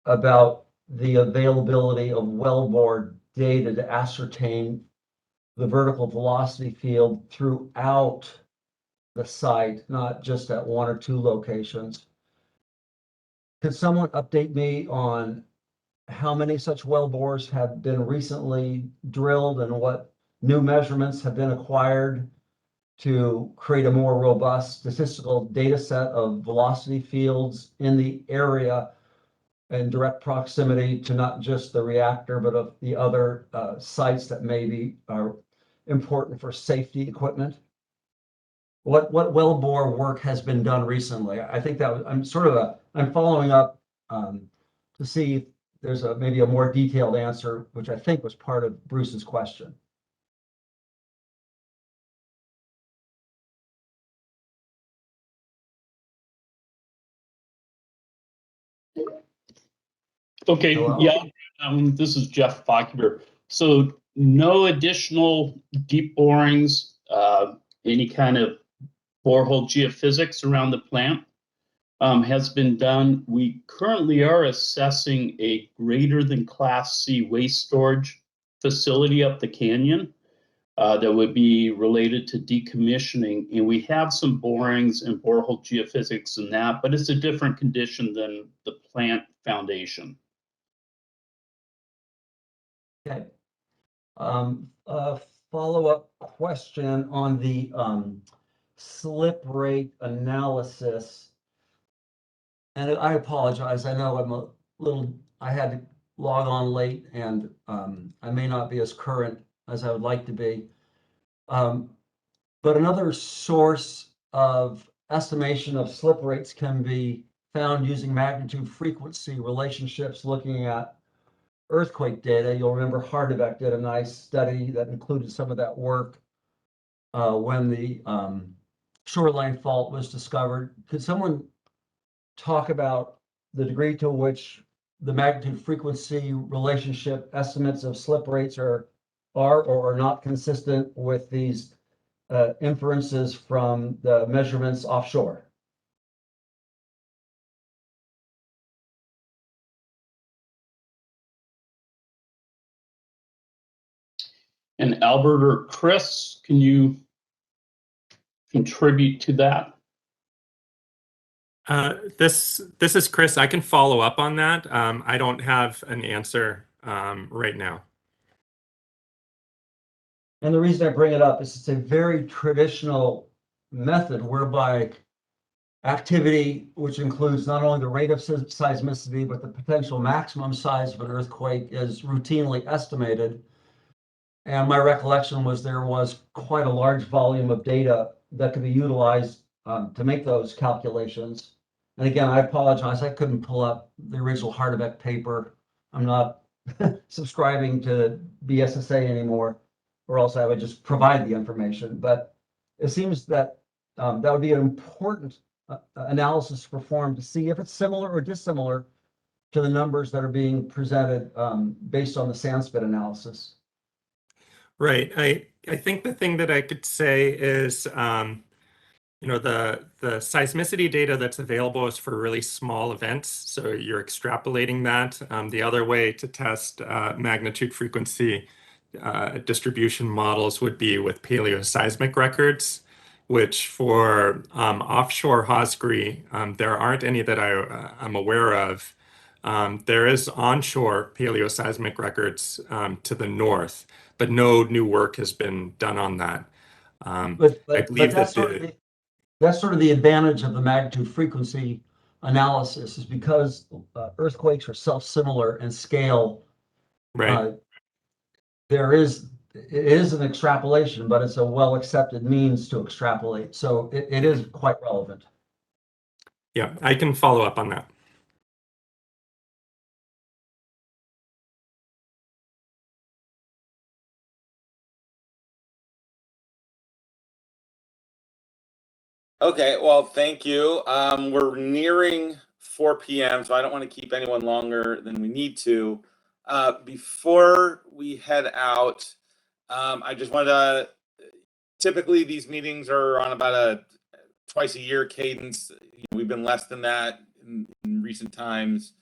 about the availability of wellbore data to ascertain the vertical velocity field throughout the site, not just at 1 or 2 locations. Could someone update me on how many such wellbores have been recently drilled and what new measurements have been acquired to create a more robust statistical data set of velocity fields in the area in direct proximity to not just the reactor, but of the other sites that maybe are important for safety equipment? What wellbore work has been done recently? I think that I'm following up to see if there's maybe a more detailed answer, which I think was part of Bruce's question. Okay, this is Jeff Bachber. So no additional deep borings, any kind of borehole geophysics around the plant has been done. We currently are assessing a greater than Class C waste storage facility up the canyon. that would be related to decommissioning. And we have some borings and borehole geophysics in that, but it's a different condition than the plant foundation. Okay. A follow-up question on the slip rate analysis. And I apologize, I know I'm a little, I had to log on late and I may not be as current as I would like to be. But another source of estimation of slip rates can be found using magnitude frequency relationships, looking at earthquake data. You'll remember Hardebeck did a nice study that included some of that work when the shoreline fault was discovered. Could someone talk about the degree to which the magnitude frequency relationship estimates of slip rates are or are not consistent with these inferences from the measurements offshore? And Albert or Chris, can you contribute to that? This is Chris. I can follow up on that. I don't have an answer right now. And the reason I bring it up is it's a very traditional method whereby activity, which includes not only the rate of seismicity, but the potential maximum size of an earthquake, is routinely estimated. And my recollection was there was quite a large volume of data that could be utilized to make those calculations. And again, I apologize, I couldn't pull up the original Hardebeck paper. I'm not subscribing to BSSA anymore, or else I would just provide the information. But it seems that that would be an important analysis to perform to see if it's similar or dissimilar to the numbers that are being presented based on the sandspit analysis. Right. I think the thing that I could say is, you know, the seismicity data that's available is for really small events. So you're extrapolating that. The other way to test magnitude frequency distribution models would be with paleoseismic records, which for offshore Hosgri, there aren't any that I'm aware of. There is onshore paleoseismic records to the north, but no new work has been done on that. I believe that's that's sort of the advantage of the magnitude frequency analysis, is because earthquakes are self-similar in scale. Right. It is an extrapolation, but it's a well-accepted means to extrapolate. So it is quite relevant. Yeah, I can follow up on that. Okay, well, thank you. We're nearing 4 p.m., so I don't want to keep anyone longer than we need to. Before we head out, I just wanted to, typically these meetings are on about a twice a year cadence. We've been less than that in recent times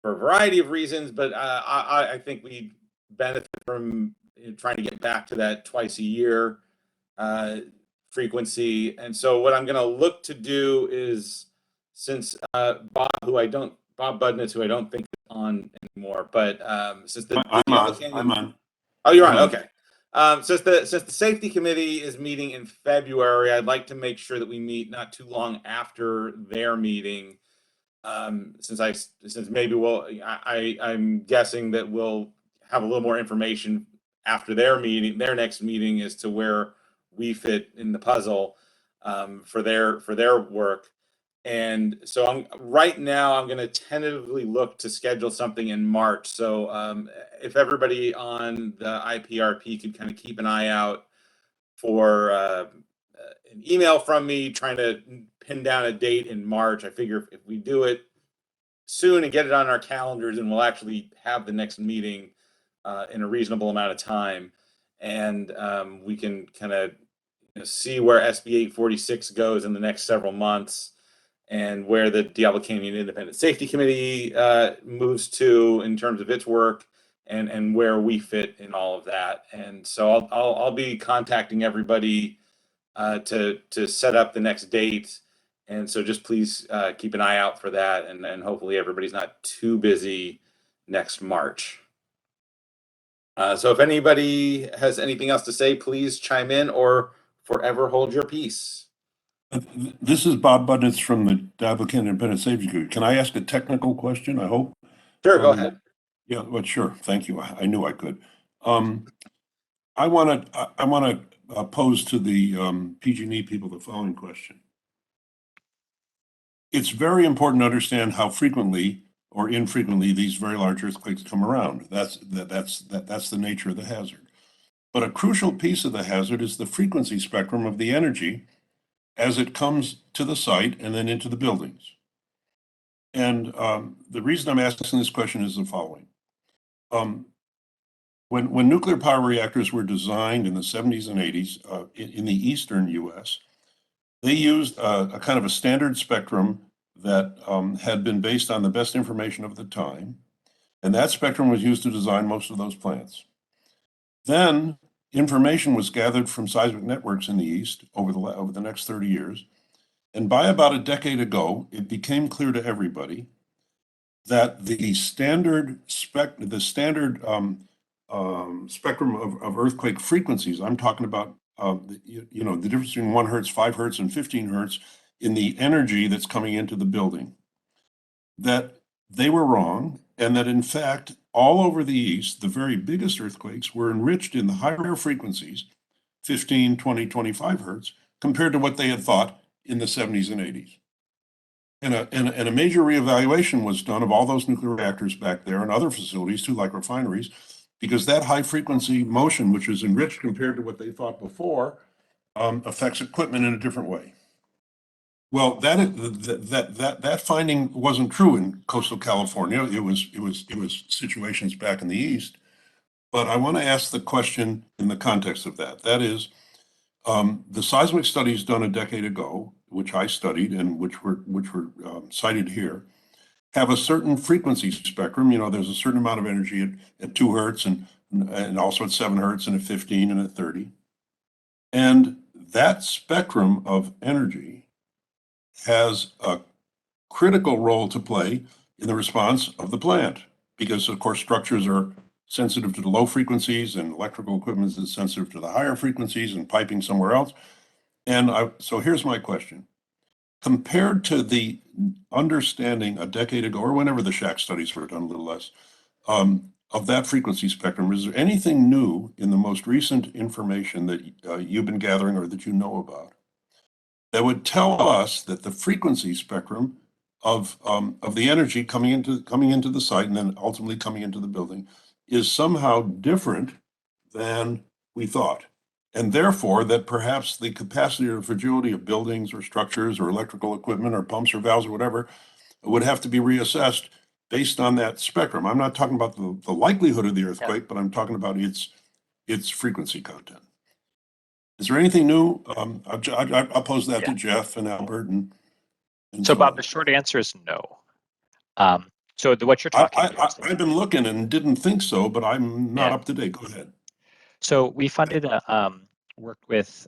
for a variety of reasons, but I think we benefit from trying to get back to that twice a year frequency. And so what I'm going to look to do is, since Bob Budnitz, who I don't think is on anymore, but since I'm on. Oh, you're on. Okay. Since the safety committee is meeting in February, I'd like to make sure that we meet not too long after their meeting. Since maybe I'm guessing that we'll have a little more information after their next meeting, as to where we fit in the puzzle for their work. And so right now I'm going to tentatively look to schedule something in March. So if everybody on the IPRP could kind of keep an eye out for an email from me trying to pin down a date in March. I figure if we do it soon and get it on our calendars, and we'll actually have the next meeting in a reasonable amount of time, and we can kind of see where SB 846 goes in the next several months, and where the Diablo Canyon Independent Safety Committee moves to in terms of its work, and where we fit in all of that. And so I'll be contacting everybody to set up the next date. And so just please keep an eye out for that, and hopefully everybody's not too busy next March. So if anybody has anything else to say, please chime in or forever hold your peace. This is Bob Budnitz from the Diablo Canyon Independent Safety Group. Can I ask a technical question, I hope? Sure, go ahead. Yeah, well, sure. Thank you. I knew I could. I want to pose to the PG&E people the following question. It's very important to understand how frequently or infrequently these very large earthquakes come around. That's the nature of the hazard. But a crucial piece of the hazard is the frequency spectrum of the energy as it comes to the site and then into the buildings. And the reason I'm asking this question is the following. When nuclear power reactors were designed in the 70s and 80s in the eastern US, they used a kind of a standard spectrum that had been based on the best information of the time. And that spectrum was used to design most of those plants. Then information was gathered from seismic networks in the East over the next 30 years. And by about a decade ago, it became clear to everybody that the standard spectrum of earthquake frequencies, I'm talking about the difference between 1 hertz, 5 hertz, and 15 hertz in the energy that's coming into the building, that they were wrong, and that in fact, all over the East, the very biggest earthquakes were enriched in the higher frequencies, 15, 20, 25 hertz, compared to what they had thought in the 70s and 80s. And a major reevaluation was done of all those nuclear reactors back there and other facilities too, like refineries, because that high frequency motion, which was enriched compared to what they thought before, affects equipment in a different way. Well, that finding wasn't true in coastal California. It was situations back in the East. But I want to ask the question in the context of that. That is, the seismic studies done a decade ago, which I studied and which were cited here, have a certain frequency spectrum. There's a certain amount of energy at 2 hertz and also at 7 hertz and at 15 and at 30. And that spectrum of energy has a critical role to play in the response of the plant, because of course structures are sensitive to the low frequencies and electrical equipment is sensitive to the higher frequencies and piping somewhere else. And so here's my question. Compared to the understanding a decade ago, or whenever the Shack studies were done, a little less, of that frequency spectrum, is there anything new in the most recent information that you've been gathering or that you know about that would tell us that the frequency spectrum of the energy coming into the site and then ultimately coming into the building is somehow different than we thought? And therefore, that perhaps the capacity or fragility of buildings or structures or electrical equipment or pumps or valves or whatever would have to be reassessed based on that spectrum. I'm not talking about the likelihood of the earthquake, but I'm talking about its frequency content. Is there anything new? I'll pose that to Jeff and Albert and so Bob, the short answer is no. So what you're talking about. I've been looking and didn't think so, but I'm not up to date. Go ahead. So we funded worked with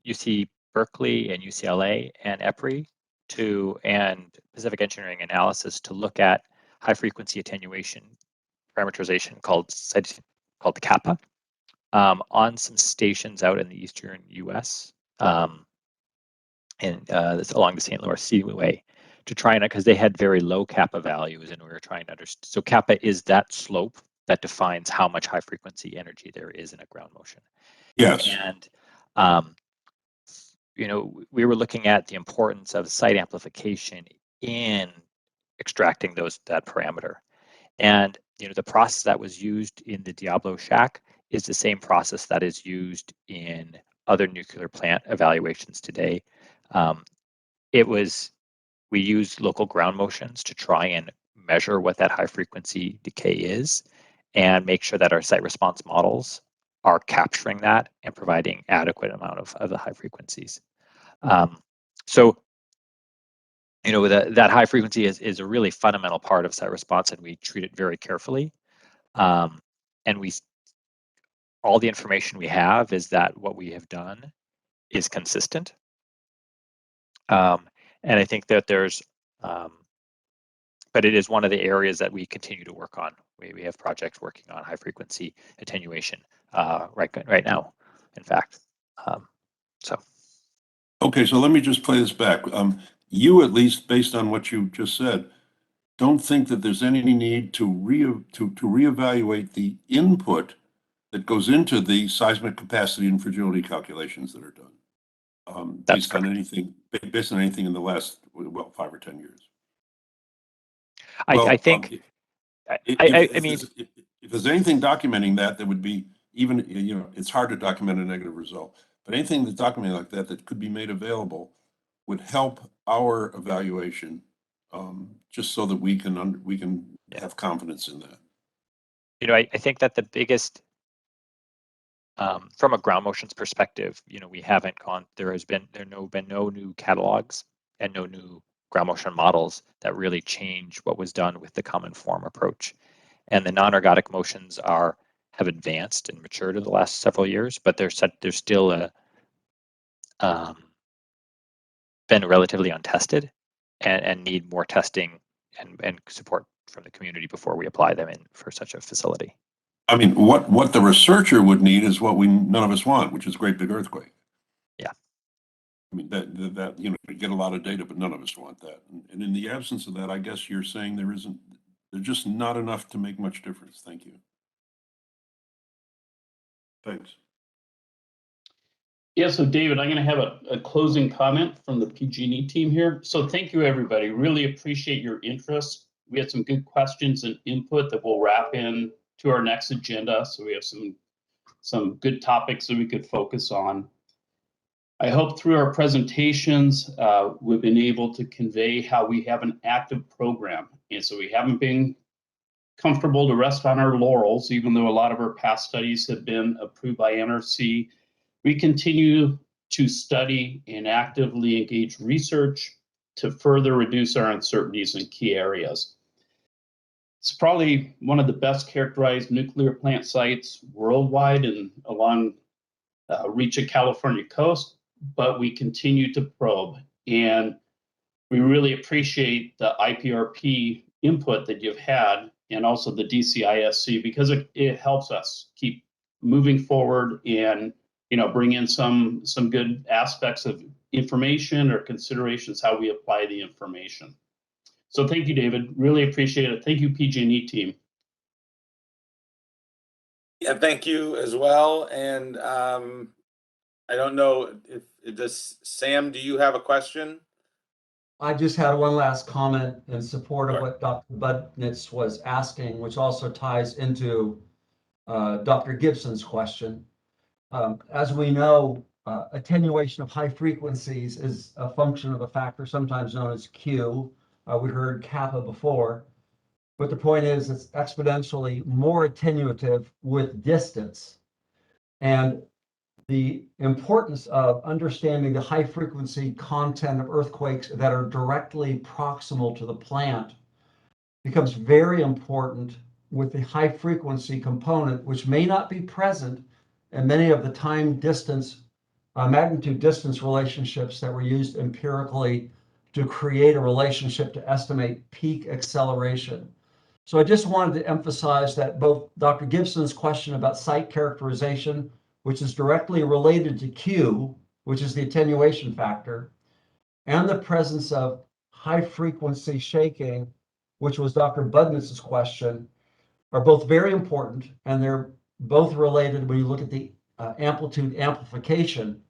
UC Berkeley and UCLA and EPRI and Pacific Engineering Analysis to look at high frequency attenuation parameterization called the kappa on some stations out in the eastern US and along the St. Lawrence Seaway to try and, because they had very low kappa values, and we were trying to understand. So kappa is that slope that defines how much high frequency energy there is in a ground motion. Yes. And we were looking at the importance of site amplification in extracting that parameter. And the process that was used in the Diablo Shack is the same process that is used in other nuclear plant evaluations today. We used local ground motions to try and measure what that high frequency decay is and make sure that our site response models are capturing that and providing adequate amount of the high frequencies. So that high frequency is a really fundamental part of site response, and we treat it very carefully. And all the information we have is that what we have done is consistent. And I think that there's, but it is one of the areas that we continue to work on. We have projects working on high frequency attenuation right now, in fact. So. Okay, so let me just play this back. You, at least based on what you just said, don't think that there's any need to reevaluate the input that goes into the seismic capacity and fragility calculations that are done, based on anything in the last, well, 5 or 10 years. I think. I mean, if there's anything documenting that would be, even, you know, it's hard to document a negative result, but anything that's documented like that could be made available would help our evaluation, just so that we can have confidence in that. You know, I think that the biggest, from a ground motions perspective, you know, we haven't gone. There have been no new catalogs and no new ground motion models that really change what was done with the common form approach. And the non-ergodic motions have advanced and matured in the last several years, but they're still been relatively untested and need more testing and support from the community before we apply them in for such a facility. I mean, what the researcher would need is what none of us want, which is a great big earthquake. Yeah. I mean, that you know, we get a lot of data, but none of us want that. And in the absence of that, I guess you're saying there's just not enough to make much difference. Thank you. Thanks. Yeah, so David, I'm going to have a closing comment from the PG&E team here. So thank you, everybody. Really appreciate your interest. We had some good questions and input that we'll wrap in to our next agenda. So we have some good topics that we could focus on. I hope through our presentations, we've been able to convey how we have an active program. And so we haven't been comfortable to rest on our laurels, even though a lot of our past studies have been approved by NRC. We continue to study and actively engage research to further reduce our uncertainties in key areas. It's probably one of the best characterized nuclear plant sites worldwide and along reach of California coast, but we continue to probe. And we really appreciate the IPRP input that you've had and also the DCISC, because it helps us keep moving forward and, you know, bring in some good aspects of information or considerations how we apply the information. So thank you, David. Really appreciate it. Thank you, PG&E team. Yeah, thank you as well. And I don't know if does Sam, do you have a question? I just had one last comment in support of what Dr. Budnitz was asking, which also ties into Dr. Gibson's question. As we know, attenuation of high frequencies is a function of a factor sometimes known as Q. We heard kappa before, but the point is it's exponentially more attenuative with distance. And the importance of understanding the high frequency content of earthquakes that are directly proximal to the plant becomes very important with the high frequency component, which may not be present in many of the time distance, magnitude distance relationships that were used empirically to create a relationship to estimate peak acceleration. So I just wanted to emphasize that both Dr. Gibson's question about site characterization, which is directly related to Q, which is the attenuation factor, and the presence of high frequency shaking, which was Dr. Budnitz's question, are both very important, and they're both related when you look at the amplitude amplification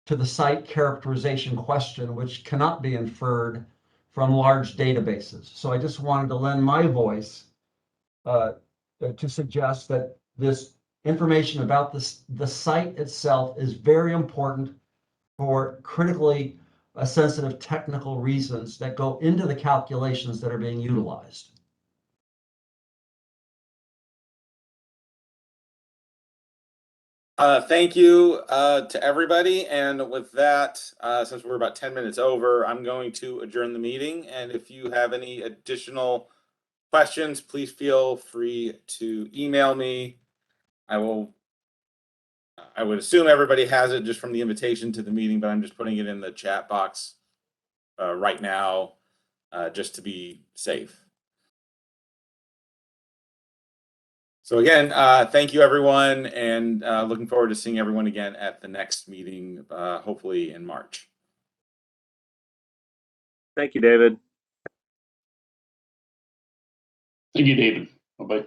to the site characterization question, which cannot be inferred from large databases. So I just wanted to lend my voice to suggest that this information about the site itself is very important for critically sensitive technical reasons that go into the calculations that are being utilized. Thank you to everybody. And with that, since we're about 10 minutes over, I'm going to adjourn the meeting. And if you have any additional questions, please feel free to email me. I would assume everybody has it just from the invitation to the meeting, but I'm just putting it in the chat box right now, just to be safe. So again, thank you everyone, and looking forward to seeing everyone again at the next meeting, hopefully in March. Thank you, David. Thank you, David. Bye-bye.